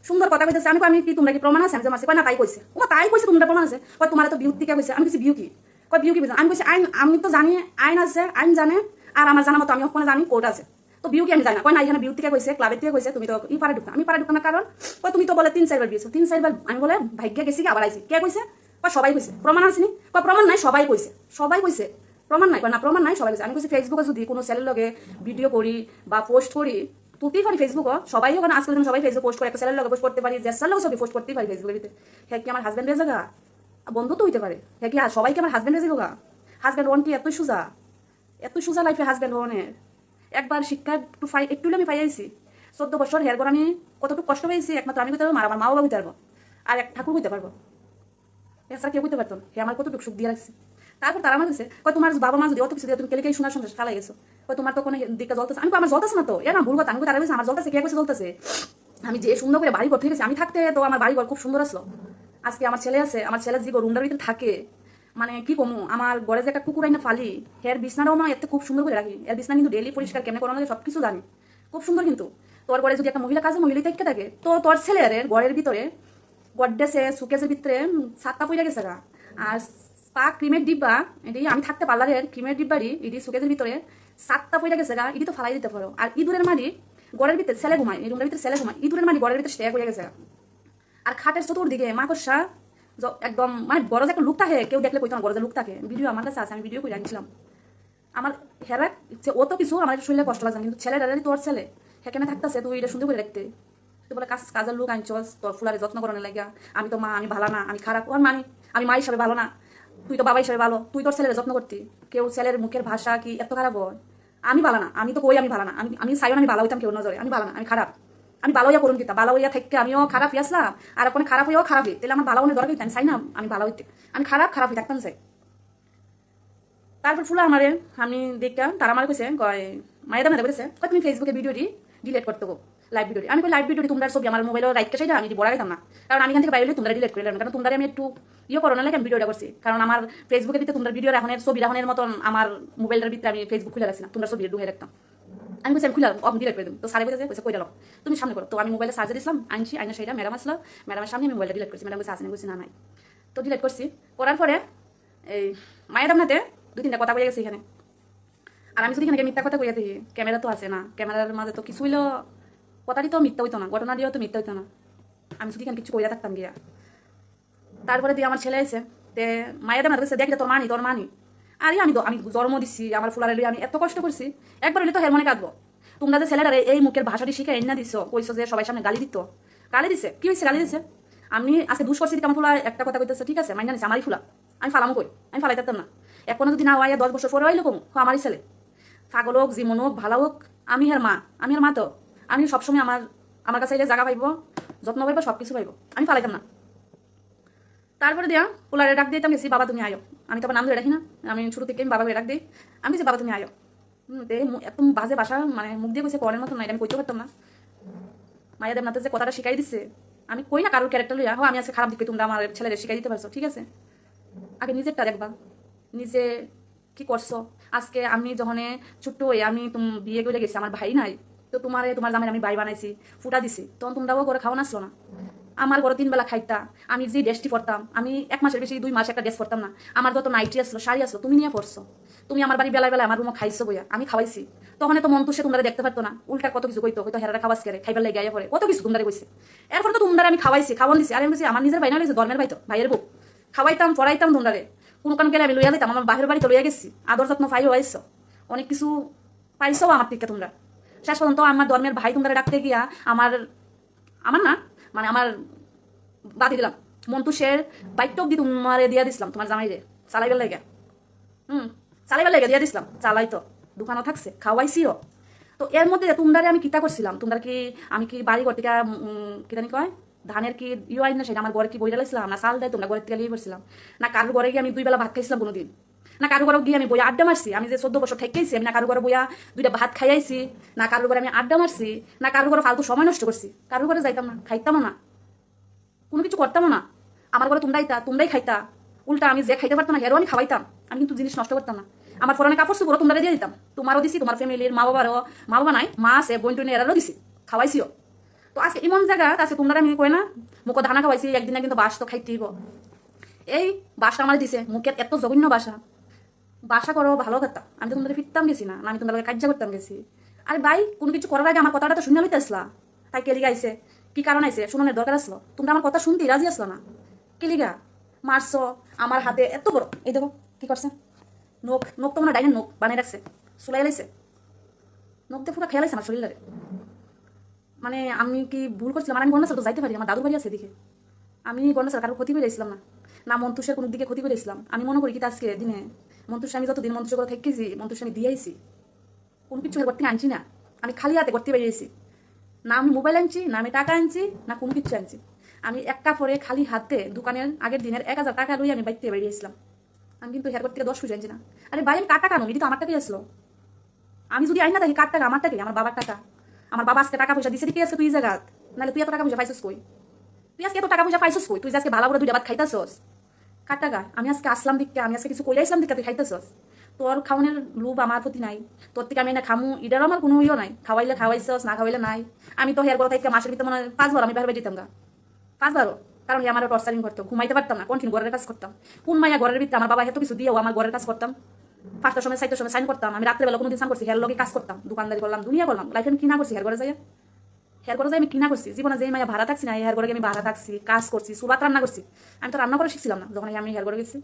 সুন্দর কথা কইতেছে আমি কি তোমরা কি প্রমাণ আছে আমি যে মাসে কয় না তাই কইছে ও তাই কইছে তোমরা প্রমাণ আছে কয় তোমার তো বিউটি কে কইছে আমি কিছু বিউ কি কয় বিউ কি বুঝা আমি কইছি আইন আমি তো জানি আইন আছে আইন জানে আর আমার জানা মতো আমি ওখানে জানি কোর্ট আছে তো বিউ কি আমি জানি না কয় না এখানে বিউ থেকে কইছে ক্লাবের থেকে কইছে তুমি তো পারে ঢুকা আমি পারে ঢুকানোর কারণ কয় তুমি তো বলে 3-4 বার বিয়েছো 3-4 বার আমি বলে ভাগ্য গেছি কি আবার আইছি কে কইছে কয় সবাই কইছে প্রমাণ আছে নি কয় প্রমাণ নাই সবাই কইছে প্রমাণ নাই কয় না প্রমাণ নাই সবাই কইছে আমি কইছি ফেসবুকে যদি কোনো ছেলের লগে ভিডিও করি বা পোস্ট করি তুলতেই পারি ফেসবুকও সবাই ওখানে আজকাল সবাই ফেসবুক পোস্ট করে একটা ছেলের লগে পোস্ট করতে পারি জেসার লগে ছবি পোস্ট করতেই পারি ফেসবুকের ভিতরে হ্যাঁ কি আমার হাজব্যান্ডের জায়গা বন্ধু তো হইতে পারে হ্যাঁ কি সবাইকে আমার হাজব্যান্ডের জায়গা হাজব্যান্ড ওন কি এত সোজা লাইফে হাজব্যান্ড ওনের একবার শিক্ষা একটু আমি পাইয়াছি 14 বছর হের পর আমি কতটুকু কষ্ট পেয়েছি একমাত্র আমি হইতে পারবো আমার মা বাবা হইতে পারবো আর এক ঠাকুর হইতে পারবো এছাড়া কেউ হইতে পারতো হে আমার কতটুকু সুখ দিয়ে রাখছে তারপর তারা আমার কাছে কয় তোমার বাবা মা যদি অত কিছু দিয়ে তুমি কেলে শোনার সন্দেশ ফালাই গেছো কয় তোমার তো কোনো দিকটা জ্বলতেছে আমি আমার জ্বলতেছে না তো এর না ভুল কথা আমি তারা বলছি আমার জ্বলতেছে কে কইছে জ্বলতেছে আমি যে সুন্দর করে বাড়ি ঘর থেকে আমি থাকতে তো আমার বাড়ি ঘর খুব সুন্দর আসলো আজকে আমার ছেলে আছে আমার ছেলে যে রুমটার ভিতরে থাকে মানে কি কমু আমার ঘরে যে একটা কুকুর আইনা ফালি হের বিছনাটাও না এত খুব সুন্দর করে রাখি এর বিছনা কিন্তু ডেইলি পরিষ্কার কেমনে করানো লাগে সব কিছু জানি খুব সুন্দর কিন্তু তোর ঘরে যদি একটা মহিলা কাজে মহিলা থেকে থাকে তো তোর ছেলের ঘরের ভিতরে গড্ডেসে সুকেসের ভিতরে 7টা পইরা গেছে গা আর স্পা ক্রিমের ডিব্বা এটি আমি থাকতে পার্লারের ক্রিমের ডিব্বারই এটি সুকেসের ভিতরে 7টা পইরা গেছে গা এটি তো ফালাই দিতে পারো আর ইঁদুরের মাটি ঘরের ভিতরে ছেলে ঘুমায় এই রুমের ভিতরে ছেলে ঘুমায় ইঁদুরের মাটি ঘরের ভিতরে স্টে করে গেছে আর খাটের চতুর্দিকে মাকড়সা একদম মানে বড় যে একটা লুক থাকে কেউ দেখলে কইতো না বড় যে লুক থাকে ভিডিও আমার কাছে আছে আমি ভিডিও করে রাখছিলাম আমার হেরা ও তো কিছু আমার শুনলে কষ্ট লাগছে কিন্তু ছেলেটারে তোর ছেলে সেখানে থাকতেছে তুই এটা সুন্দর করে রাখতে তুই বলে কাজের লোক আনছস তোর ফুলারে যত্ন করানো লাগিয়া আমি তো মা আমি ভালো না আমি খারাপ ওর মানি আমি মা হিসাবে ভালো না তুই তো বাবা হিসাবে ভালো তুই তোর ছেলের যত্ন করতি কেউ ছেলের মুখের ভাষা কি এত খারাপ হয় আমি ভালো না আমি তো কই আমি ভালো না আমি চাইও আমি ভালো হইতাম কেউ নজরে আমি ভালো না আমি খারাপ আমি ভালো হইয়া করুন দিতাম ভালো হইয়া থেকে আমিও খারাপ হইয়াছিলাম আর ওখানে খারাপ হইয়াও খারাপ হই তাহলে আমার ভালো হলে দরকার আমি চাই না আমি ভালো হইতে আমি খারাপ হয়ে থাকতাম চাই তারপর ফুলা আমারে আমি দেখতাম তারা আমার কইছে কয় মায়ের দাম বলেছে কয় তুমি ফেসবুকে ভিডিওটি ডিলিট করতে গো লাইভ ভিডিওটি আমি কই লাইভ ভিডিওটি তোমরা ছবি আমার মোবাইলে রাইটকে সেটা আমি বড় গাইতাম না কারণ আমি এখান থেকে বাইরে তোমরা ডিলিট করে দিলাম কারণ তোমরা আমি একটু করো না লাগে আমি ভিডিওটা করছি কারণ আমার ফেসবুকের ভিতরে তোমরা ভিডিও রাখনের ছবি রাখনের মতন আমার মোবাইলের ভিতরে আমি ফেসবুক খুলে রাখছি না তোমরা ছবি ঢুকে রাখতাম আমি বলছি আমি খুলে ডিলিট করে দিম তো সারে বলছে কই দিলাম তুমি সামনে করো তো আমি মোবাইলে সার্চ দিলাম আনছি আইনা সেটা ম্যাডাম আসলো ম্যাডামের সামনে আমি মোবাইলটা ডিলিট করছি ম্যাডাম বলছে আসেনি বলছি না নাই তো ডিলিট করছি করার পরে এই মায়ের দামনাতে 2-3টা কথা বলে গেছে এখানে আর আমি যদি এখানে মিথ্যা কথা কইয়া দিই ক্যামেরা তো আছে না ক্যামেরার মাঝে তো কিছু হইলো কথাটি তো মিথ্যা হইতো না ঘটনা দিয়েও তো মিথ্যা হইতো না আমি যদি এখানে কিছু কইয়া থাকতাম গিয়া তারপরে দিয়ে আমার ছেলে এসে তে মায়েদের না দেখে দেখলে তোর মানি আরে আমি জন্ম দিচ্ছি আমার ফুলারে আমি এত কষ্ট করছি একবার হলে তো হের মনে কাঁদবো। তোমরা যে ছেলেটারে এই মুখের ভাষাটি শিখে এনে দিছো কইছো যে সবাই সামনে গালি দিত, গালি দিছে কি হয়েছে? গালি দিছে আমি আজকে দুষ করছি আমার ফুলা একটা কথা কইতেছে ঠিক আছে মাইনা নিছে আমারই ফুলা আমি ফালামো কই আমি ফালাই পারতাম না এখনো যদি না হয় 10 বছর পরে হইলো কম আমারই ছেলে পাগল হোক জীবন হোক ভালো হোক আমি আর মা তো আমি সবসময় আমার কাছে এলে জায়গা পাইবো যত্ন পাইবো সব কিছু পাইবো আমি ফালাইতাম না। তারপরে দিয়া পোলারে ডাক দিতাম গেছি বাবা তুমি আয়ো আমি তো নাম ধরে রাখি না আমি শুরু থেকে বাবাকে ডাক দিই আমি যে বাবা তুমি আয়ো এত বাজে বাসা মানে মুখ দিয়ে কইছে পরের মতো না আমি কইতে পারতাম না। মায়া দেবনাথে যে কথাটা শিখাই দিচ্ছে আমি কই না কারোর ক্যারেক্টার লইয়া আমি আজকে খারাপ দিকে তোমরা আমার ছেলেদের শিখাই দিতে পারছো ঠিক আছে আগে নিজেরটা দেখবা নিজে কি করছো। আজকে আমি যখন ছোট্ট হয়ে আমি বিয়ে করে গেছি আমার ভাই নাই তো তোমার জামাই আমি ভাই বানাইছি ফুটা দিছি তখন তোমরাও ঘরে খাওয়া আসলো না আমার ঘরে 3 বেলা খাইতা আমি যে ড্রেসটি পরতাম আমি 1 মাসের বেশি 2 মাস একটা ড্রেস পরতাম না আমার যত নাইটি আসলো শাড়ি আসলো তুমি নিয়ে পড়ছো তুমি আমার বাড়ি বেলায় বেলায় আমার রুমে খাইছো বইয়া আমি খাওয়াইছি তখন তো মন তুষে তোমরা দেখতে পারতো না উল্টা কত কিছু কইতো হয়তো হেরারা খাওয়াস করে খাইবার লাগে গায়ে পরে কত কিছু তোমরা কইছে এরপর তো তোমরা আমি খাওয়াইছি খাওয়ান দিছি আর আমি বলছি আমার নিজের ভাই না হয়েছে ধর্মের ভাই তো ভাইয়ের বউ খাওয়াইতাম পড়াইতাম তোমরারে কোনো কারণ গেলে আমি লইয়া দিতাম আমার বাহির বাড়িতে লইয়া গেছি আদর যত্ন পাইও আইসো অনেক কিছু পাইছো আমার থেকে তোমরা শেষ পর্যন্ত আমার ধর্মের ভাই তোমরা ডাকতে গিয়া আমার না মানে আমার বাদি দিলাম মন্তুষের বাইকটা অব্দি তোমার দিয়া দিছিলাম তোমার জামাইরে চালাইবার লাগে চালাইবার লাগে দিয়া দিছিলাম চালাই তো দোকানও থাকছে খাওয়াইছিও তো এর মধ্যে তোমরারে আমি কিতা করছিলাম তোমরা কি আমি কি বাড়ি ঘর থেকে কি জানি কয় ধানের কি আই না সেটা আমার ঘরে কি বইরা লাইছিলাম না চাল দেয় তোমরা ঘরের থেকে লিয়ে করছিলাম না কারোর ঘরে গিয়ে আমি 2 বেলা ভাত খাইছিলাম কোনোদিন না কারো ঘরে গিয়ে আমি বইয়া আড্ডা মারছি আমি যে 14 বছর থেকেইছি আমি না কারো ঘরে বইয়া 2টা ভাত খাইয়াইছি না কারোর ঘরে আমি আড্ডা মারছি না কারোর ঘরে ফালতু সময় নষ্ট করছি কারোর ঘরে যাইতাম না খাইতামও না কোনো কিছু করতামও না আমার ঘরে তোমরাই খাইতা উল্টা আমি যে খাইতে পারতাম না হেরো আমি খাওয়াইতাম আমি কিন্তু জিনিস নষ্ট করতাম না আমার ফোরনে কাপড় চুপড় তোমরা দিয়ে দিতাম তোমারও দিছি তোমার ফ্যামিলির মা বাবা নাই মা আছে বোন টোন এরারও দিছি খাওয়াইছিও তো আজকে এমন জায়গা আজকে তোমরা আমি কই না মুখ ধানা খাওয়াইছি একদিন কিন্তু বাস তো খাইতেইব এই বাসা আমার দিছে মুখের এত জঘন্য বাসা করো ভালো কথা আমি তো তোমাদের ফিরতাম গেছি না আমি তোমাদের কার্য করতাম গেছি আরে ভাই কোনো কিছু করার আগে আমার কথাটা তো শুনে লইতে আসলা তাই কেলিগা আইছে কি কারণ আইছে শুনানোর দরকার আসলো তোমরা আমার কথা শুনতে রাজি আসলো না কেলিগা মারছো আমার হাতে এত বড় এই দেখো কি করছে নোক তো মনে ডাইনের নোক বানিয়ে রাখছে চুলাই লাইছে নোক দিয়ে পুরো খেয়ে লাইছে আমার শরীরে মানে আমি কি ভুল করছিলাম আমি গন্ডা তো যাইতে পারি আমার দাদুর বাড়ি আছে এদিকে আমি গন্ডা কারোর ক্ষতি করে না না মন্তুষের কোনো দিকে ক্ষতি করেছিলাম আমি মনে করি কি আজকে দিনে মন্তুষ আমি যতদিন মন্তুষের কথা থেকেছি মন্তুষ আমি দিয়েছি কোনো কিছু করতে আনছি না আমি খালি হাতে করতে বেরিয়েছি না আমি মোবাইল আনছি না আমি টাকা আনছি না কোনো কিছু আনছি আমি একটা পরে খালি হাতে দোকানের আগের দিনের 1000 টাকা লই আমি বাইতে বেরিয়েছিলাম আমি কিন্তু হেয়ার থেকে 10 পয়সা আনছি না আরে ভাই আমি কার টাকা আনো এটি তো আমার টাকাই আসলো আমি যদি আইন না থাকি কার টাকা আমার টাকাই আমার বাবার টাকা আমার বাবা আজকে টাকা পয়সা দিছে কি আছে তুই জায়গা নাহলে তুই এত টাকা পয়সা পাইছিস কই তুই আজকে এত টাকা পয়সা পাইছিস কই তুই আজকে ভালো করে 2টা ভাত খাইতাছস কার টাকা আমি আজকে আসলাম দিকে আমি আজকে কিছু কইরা আসলাম দিকে তুই খাইতাছস তোর খাওয়ানোর লোভ আমার প্রতি নাই তোর থেকে আমি না খামু এটারও আমার কোনো ইয়ে নাই খাওয়াইলে খাওয়াইছস না খাওয়াইলে নাই আমি তো হেয়ার থেকে মাসের ভিতরে মনে 5 বার আমি বাইরে দিতাম গা 5 বারও কারণ আমার টর্চারিং করতো ঘুমাইতে পারতাম না কন্টিনিউ ঘরের কাজ করতাম কোন মাইয়া ঘরের ভিতরে আমার বাবা এত কিছু দিয়েও আমার ঘরের কাজ করতাম 5টার সময় 6টার সময় সাইন করতাম আমি রাত্রেবেলা কোনোদিন সাইন করছি হেয়ার লগে কাজ করতাম দোকানদারি করলাম দুনিয়া করলাম লাইফে আমি কিনা করছি হেয়ার ঘরে যাই আমি কিনা করছি জীবনে যে মাইয়া ভাড়া থাকছি না হেয়ার ঘরে আমি ভাড়া থাকছি কাজ করছি সুবাত রান্না করছি আমি তো রান্না করে শিখছিলাম না যখন আমি হেয়ার ঘরে গেছি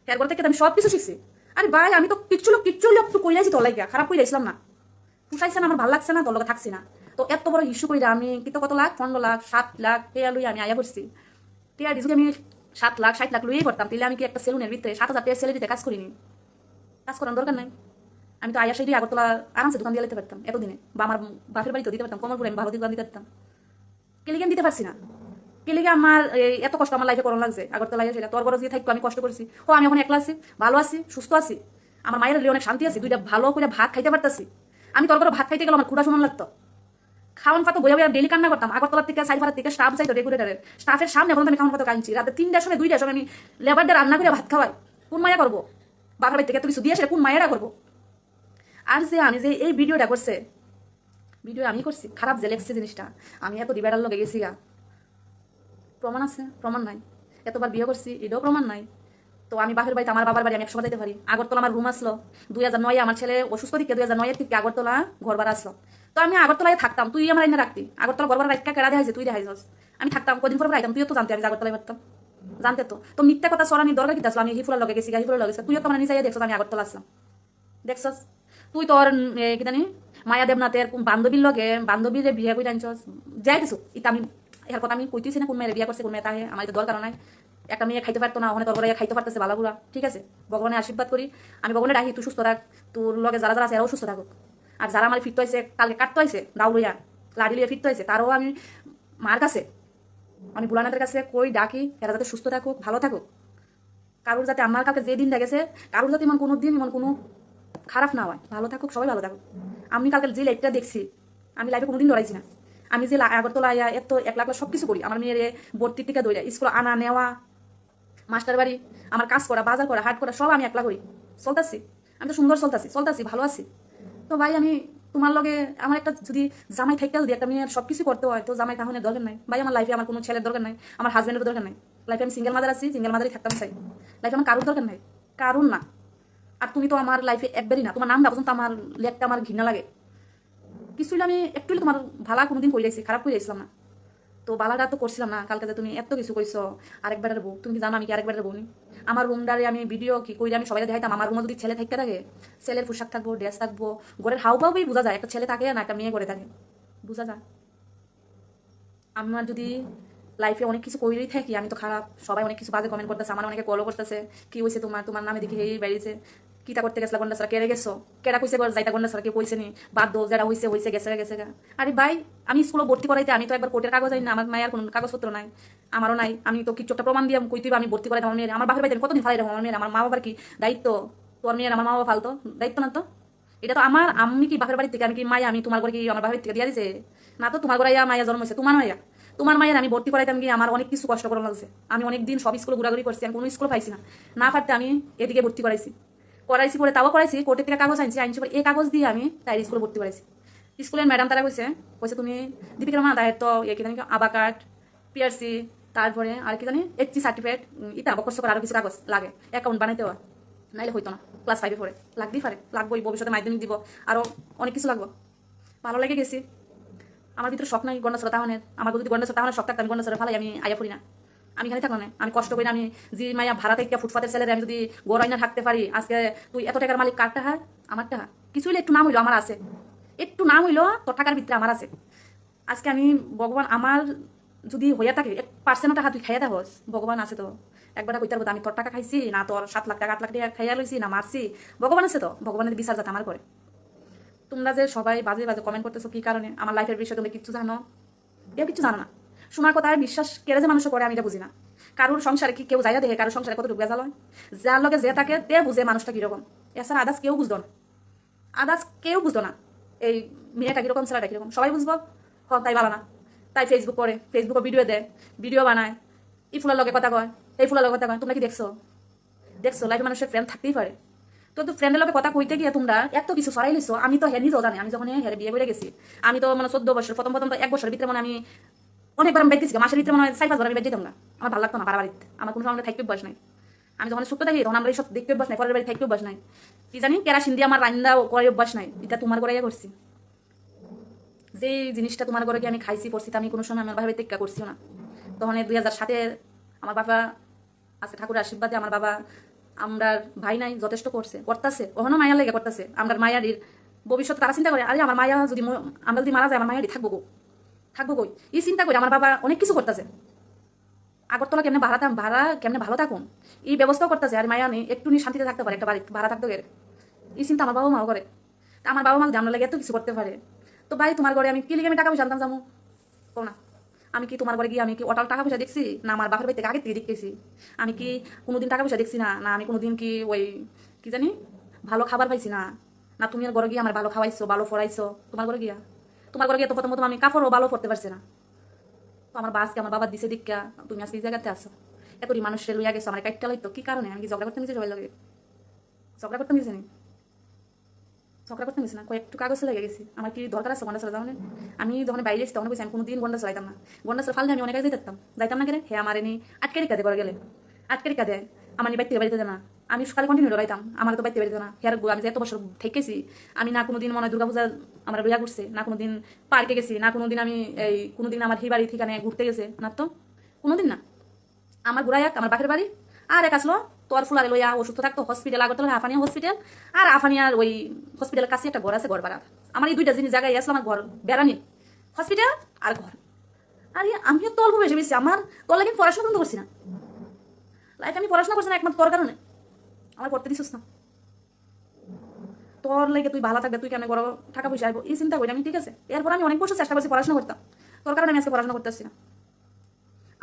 হেয়ার ঘর থেকে আমি সব কিছু শিখছি আরে ভাই আমি তো কিচ্ছু একটু কইলাইছি তোর লাগিয়া খারাপ কইলাইছিলাম না পুষাইছে না আমার ভালো লাগছে না তোর লগে থাকছি না তো এত বড় ইস্যু কইরা আমি কিন্তু কত লাখ 15 লাখ 7 লাখ টেয়া লই আমি আয়া করছি টেয়া যদি আমি 7 লাখ 60 লাখ লইয়ে করতাম তাহলে আমি কি একটা সেলুনের ভিতরে 7000 টাকা স্যালারিতে কাজ করিনি কাজ করার দরকার নাই আমি তো আয়া সেই আগরতলা আরামসে দোকান দিয়ে দিতে পারতাম এতদিনে বা আমার বাপের বাড়িতে দিতে পারতাম কমলপুরে আমি ভালো দোকান দিতে পারতাম কেলিগে আমি দিতে পারছি না কেলিগে আমার এত কষ্ট আমার লাইফে করোনা লাগছে আগরতলায় সেটা তোর বড় দিয়ে থাকতো আমি কষ্ট করছি ও আমি এখন একলা আছি ভালো আছি সুস্থ আছি আমার মায়ের অনেক শান্তি আছে 2টা ভালো করে ভাত খাইতে পারতাছি আমি তোর ভাত খাইতে গেলে আমার ক্ষুধা সমান লাগতো খাওয়ান পাতো বইয়া ডেলি কান্না করতাম আগরতলার থেকে সাইডভাড়ার থেকে স্টাফ চাইতো রেগুলেটারের স্টাফের সামনে এখন আমি খাওয়ান পাতো কাঁদছি রাতে 3টার সময় 2টার সময় আমি লেবারদের রান্না করে ভাত খাওয়াই কোন মায়া করবো বাবার বাড়ি থেকে এত কিছু দিয়ে সেটা কোন মায়েরা করবো আর যে আমি যে এই ভিডিওটা করছে ভিডিও আমি করছি খারাপ যে লেগছে জিনিসটা আমি এত ডিভাইডার লগে গেছি গা প্রমাণ আছে প্রমাণ নাই এতবার বিয়ে করছি এটাও প্রমাণ নাই তো আমি বাপের বাড়িতে আমার বাবার বাড়ি আমি 100 বার যাইতে পারি আগরতলা আমার রুম আসলো 2009 আমার ছেলে অসুস্থ দিকে 2009 থেকে আগরতলা ঘর ভাড়া আসলো তো আমি আগরতলায় থাকতাম তুই আমার এনে রাখতি আগরতলা ঘর ভাড়া রাখতে কেড়া দেখাইছে তুই দেখাইছস আমি থাকতাম কদিন পর আইতাম তুইও তো জানতি আমি আগরতলায় পারতাম জানতে তো তো মিথ্যা কথা সরানির দরকার কি আসলো? আমি হিফুলার লগে গেছি, হিফুলার লগে গেছি, তুইও তো আমার নিচাইয়া দেখছো আমি আগরতলা আসলাম, দেখছস? তুই তোর কি জানি মায়া দেবনাথের বান্ধবীর লগে বান্ধবীর বিয়ে করে আনছস, যাই দিছো ইতা আমি এর কথা আমি কইতেছি না কোন মেয়ের বিয়ে করছে কোন মেয়ে তাহে আমার তো দরকার নাই। একটা মেয়ে খাইতে পারতো না, ওখানে তোর খাইতে পারতেছে বালাগুলা, ঠিক আছে? ভগবানের আশীর্বাদ করি, আমি ভগবানের ডাকি তুই সুস্থ থাক, তোর লগে যারা যারা আছে এরাও সুস্থ থাকুক। আর যারা আমার ফিরতে হয়েছে কালকে কাটতে হয়েছে দাউ লইয়া লাড়ি লইয়া ফিরতে হয়েছে, তারও আমি মার কাছে আমি ভোলানাথের কাছে কই ডাকি এরা যাতে সুস্থ থাকুক, ভালো থাকুক। কারোর যাতে আমার কাছে যে দিন দেখেছে কারোর যাতে এমন কোনো দিন এমন কোনো খারাপ না হয়, ভালো থাকুক, সবাই ভালো থাকুক। আমি কালকে যে লাইফটা দেখছি, আমি লাইফে কোনোদিন ডরাইছি না। আমি যে আগরতলা আয়া এত 1 লাখ সব কিছু করি, আমার মেয়ের ভর্তির থেকে দৌড়া স্কুল আনা নেওয়া, মাস্টার বাড়ি, আমার কাজ করা, বাজার করা, হাট করা, সব আমি একলা করি, চলতেছি। আমি তো সুন্দর চলতেছি ভালো আছি। তো ভাই আমি তোমার লগে আমার একটা যদি জামাই থাকতে যদি একটা মেয়ের সব কিছু করতে হয় তো জামাই তাহলে দরকার নাই ভাই। আমার লাইফে আমার কোনো ছেলের দরকার নাই, আমার হাজব্যান্ডের দরকার নাই। লাইফে আমি সিঙ্গেল মাদার আছি, সিঙ্গেল মাদারই থাকতাম চাই। লাইফে আমার কারোর দরকার নাই, কারণ না। আর তুমি তো আমার লাইফে একবারই না, তোমার নাম পর্যন্ত আমার লেখটা আমার ঘৃণা লাগে। কিছু আমি একটু তোমার ভালা কোনোদিন কই যাইছি, খারাপ করে যাইছিলাম না। তো বালাটা তো করছিলাম না, কালকে যে তুমি এত কিছু কইছো আরেকবারের বউ, তুমি কি জানো আমি কি আরেকবারের বউ নি? আমার রুমটারে আমি ভিডিও কি কইরে আমি সবাই দেখাইতাম। আমার রুমে যদি ছেলে থাকতে থাকে, ছেলের পোশাক থাকবো, ড্রেস থাকবো, ঘরের হাউভাবেই বোঝা যায় একটা ছেলে থাকে না একটা মেয়ে করে থাকে, বোঝা যায়। আমার যদি লাইফে অনেক কিছু কইরেই থাকি আমি তো খারাপ, সবাই অনেক কিছু বাজে কমেন্ট করতেছে, আমার অনেকে কলও করতেছে, কি হয়েছে তোমার, তোমার নামে দেখি এই বেরিয়েছে, কিতা করতে গেছিলা গন্ডাছড়া, কেড়ে গেছো, কেডা কইছে যাইতা গন্ডাছড়া, কেউ কইছে নি, বাদ দো, যেটা হয়েছে হয়েছে, গেছে গেছে গা। আরে ভাই আমি স্কুলে ভর্তি করাইতে আমি তো একবার কোর্টের কাগজ আনি না, আমার মায়ের কোনো কাগজপত্র নাই, আমারও নাই, আমি তো কিছু একটা প্রমাণ দিয়ে কইতে আমি ভর্তি করাইতাম আমার মেয়ের। আমার বাপের বাড়িতে কতদিন ফালাই রাখবো আমার মেয়ের? আমার মা বাবার কি দায়িত্ব? তোর মেয়ের আমার মা বাবা ফালতো দায়িত্ব না তো? এটা তো আমার, আমি কি বাপের বাড়ির থেকে আমি কি মায়া আমি তোমার ঘরে কি আমার বাপের থেকে দিয়া দিছে? না তো, তোমার ঘরে মায়া জন্ম হয়েছে, তোমার মায়া, তোমার মায়ের আমি ভর্তি করাইতাম গিয়ে আমার অনেক কিছু কষ্ট করা লাগছে। আমি অনেক দিন সব স্কুলে ঘোরাঘুরি করছি, আমি কোনো স্কুল পাইছি না, না পারতে আমি এদিকে ভর্তি করাইছি পরে তাও করাইছি, কোর্টের থেকে কাগজ আনছি পরে এই কাগজ দিয়ে আমি তাই স্কুলে ভর্তি করাইছি। স্কুলের ম্যাডাম তারা কইছে তুমি দীপিকার মা দায়িত্ব কি জানি আবা কার্ড, পিআরসি, তারপরে আর কি জানি এইচসি সার্টিফিকেট, ইটা বকর সকর আরো কিছু কাগজ লাগে, অ্যাকাউন্ট বানাইতে হয়, নাইলে হইতো না। ক্লাস 5-এ পড়ে লাগতেই পারে, লাগবোই, ভবিষ্যতে মাধ্যমিক দিব, আরো অনেক কিছু লাগবো। ভালো লেগে গেছি, আমার ভিতরে শখ নাই গন্ডাছড়া তাহনের, আমার যদি গন্ডাছড়া তাহলে শখ থাকতো আমি গন্ডাছড়া ফালাই আমি আয়া পড়ি না, আমি এখানে থাকলাম না, আমি কষ্ট করি না, আমি যে মায়া ভাড়া থেকে ফুটপাতের ছেলের আমি যদি গোড়াইনা থাকতে পারি, আজকে তুই এত টাকার মালিক কারটা হয় আমার টাকা কিছু হইলে একটু নাম হইলো আমার আছে, একটু নাম হইলো তোর টাকার ভিতরে আমার আছে। আজকে আমি ভগবান আমার যদি হইয়া থাকে 1% টাকা তুই খাইয়া থাকস, ভগবান আছে তো একবার কইতে পারবো আমি তোর টাকা খাইছি না তোর 7 লাখ টাকা 8 লাখ টাকা খাইয়া লইছি না মারছি, ভগবান আছে তো, ভগবানের বিচার যাতে আমার করে। তোমরা যে সবাই বাজে বাজে কমেন্ট করতেছো কি কারণে, আমার লাইফের বিষয়ে তুমি কিছু জানো? কেউ কিছু জানো না। সময় কথায় বিশ্বাস কেড়ে যে মানুষ করে আমি এটা বুঝি না। কারোর সংসারে কি কেউ যাইয়া দেখে কারোর সংসারে কতটুকু বেজাল হয়? যার লগে যে থাকে তে বুঝে মানুষটা কিরকম, এছাড়া আদার্স কেউ বুঝতো না, আদার্স কেউ বুঝতো না এই মেয়েটা কিরকম ছেলেটা কিরকম, সবাই বুঝবো তাই ভালো না, তাই ফেসবুক করে, ফেসবুকে ভিডিও দেয়, ভিডিও বানায়, এই ফুলার লগে কথা কয়, এই ফুলার লগে কথা কয়। তোমরা কি দেখছো? লাইফে মানুষের ফ্রেন্ড থাকতেই পারে, তো ফ্রেন্ডের লগে কথা কইতে গিয়ে তোমরা এত কিছু সরাই লিছো। আমি তো নিজেও জানি, আমি যখন হ্যাঁ বিয়ে করে গেছি আমি তো মানে 14 বছর প্রথম তো 1 বছরের ভিতরে মানে আমি অনেকবার আমি বেঁচেছি, মাসের ভিতরে মানে 4-5 বার আমি বেঁচে যেতাম না, আমার ভালো লাগতো না বাড়িতে, আমার কোনো সময় থাকতে অভ্যাস নাই। আমি যখন ছোট্ট থাকি তখন আমরা এইসব দেখতে অভ্যাস নাই, পরের বাড়ি থাকতে অভ্যাস নাই, কি জানি কেরাসিন দিয়ে আমার রান্না করে অভ্যাস নাই, এটা তোমার ঘরে করছি। যে জিনিসটা তোমার ঘরে গিয়ে আমি খাইছি পড়ছি আমি কোনো সময় আমার ভাবে টেক্কা করছিও না। তখন 2007-এ আমার বাবা, আজকে ঠাকুরের আশীর্বাদে আমার বাবা আমরার ভাই নাই যথেষ্ট করতেছে ওখানে মায়া লেগে করতেছে। আমরা মায়ারির ভবিষ্যৎ তারা চিন্তা করে, আরে আমার মায়া যদি আমরা যদি মারা যায় আমার মায়ারি থাকবো কই, এই চিন্তা করে আমার বাবা অনেক কিছু করতেছে। আগরতলা ভাড়া কেমনে ভালো থাকুন এই ব্যবস্থাও করতেছে, আর মায়া নেই একটু শান্তিতে থাকতে পারে একটা বাড়ি ভাড়া থাকতে গেলে, এই চিন্তা আমার বাবা মাও করে। তা আমার বাবা মা জানা লাগে এত কিছু করতে পারে, তো ভাই তোমার ঘরে আমি কি লিখে আমি টাকা পয়সা আনতাম যাবো না? আমি কি তোমার ঘরে গিয়ে আমি কি অটাল টাকা পয়সা দেখছি না? আমার বাপের বাড়ি থেকে আগে থেকে দেখতেছি। আমি কি কোনোদিন টাকা পয়সা দেখছি না? না আমি কোনোদিন কি ওই কি জানি ভালো খাবার পাইছি না? না তুমি ঘরে গিয়ে আমার ভালো খাওয়াইছো, ভালো ফরাইছো? তোমার ঘরে গিয়া তো প্রথম আমি কাপড়ও ভালো পরতে পারছি না, তো আমার বাসকে আমার বাবার দিছে দীক্ষা তুমি আজকে এই জায়গাতে আসো, এতটি মানুষের লইয়া গেছো আমার কাইটটা লইতো কি কারণে? আমি কি ঝগড়া করতে গেছি? সবাই লাগে ঝগড়া করতে গেছি না, কয়েকটু কাগজ লেগে গেছি। আমার কি দরকার আছে গন্ডা চলে যাওয়া? আমি যখন বাইরে এসেছি তখন বলছি আমি কোনোদিন গন্ডা চালাইতাম না, গন্ডা চলে ফাললে আমি অনেক কাজে যাইতাম না কেন হে আমার এনে আটকে রেখা দেয় গেলে আটকে রেখা দেয়, আমার বাইতে বাড়িতে না, আমি সকালে কন্টিনিউ লড়াইতাম, আমার তো বাইতে বাড়িতে না। হেয়ার আমি যে এত বছর থেকেছি আমি না কোনোদিন মনে হয় দুর্গাপূজা আমার রইয়া ঘুরছে, না কোনোদিন পার্কে গেছি, না কোনোদিন আমি এই কোনোদিন আমার হি বাড়ি ঠিকানে ঘুরতে গেছে না, তো কোনোদিন না। আমার ঘুরাই এক আমার বাপের বাড়ি, আর এক আসলো তোর ফুলারে লইয়া অসুস্থ থাকতো হসপিটাল, আগরতলা আফানিয়া হসপিটাল, আর আফানিয়ার ওই হসপিটালের কাছে একটা ঘর আছে, ঘর ভাড়া। আমার এই দুইটা জিনিস জায়গায় আসলো, আমার ঘর বেড়ানি, হসপিটাল আর ঘর। আর আমিও তো অল্প বেশি বেশি আমার তোর লাগে পড়াশোনা কিন্তু করছি না, লাইফে আমি পড়াশোনা করছি না একমাত্র তোর কারণে, আমার পড়তে দিছিস না। তোর লাগে তুই ভালো থাকবে, তুই কেন বড় টাকা পয়সা আসবো এই চিন্তা করি আমি, ঠিক আছে। এরপর আমি অনেক বছর চেষ্টা করছি পড়াশোনা করতাম, তোর কারণে আমি আজকে পড়াশোনা করতে আসছি না।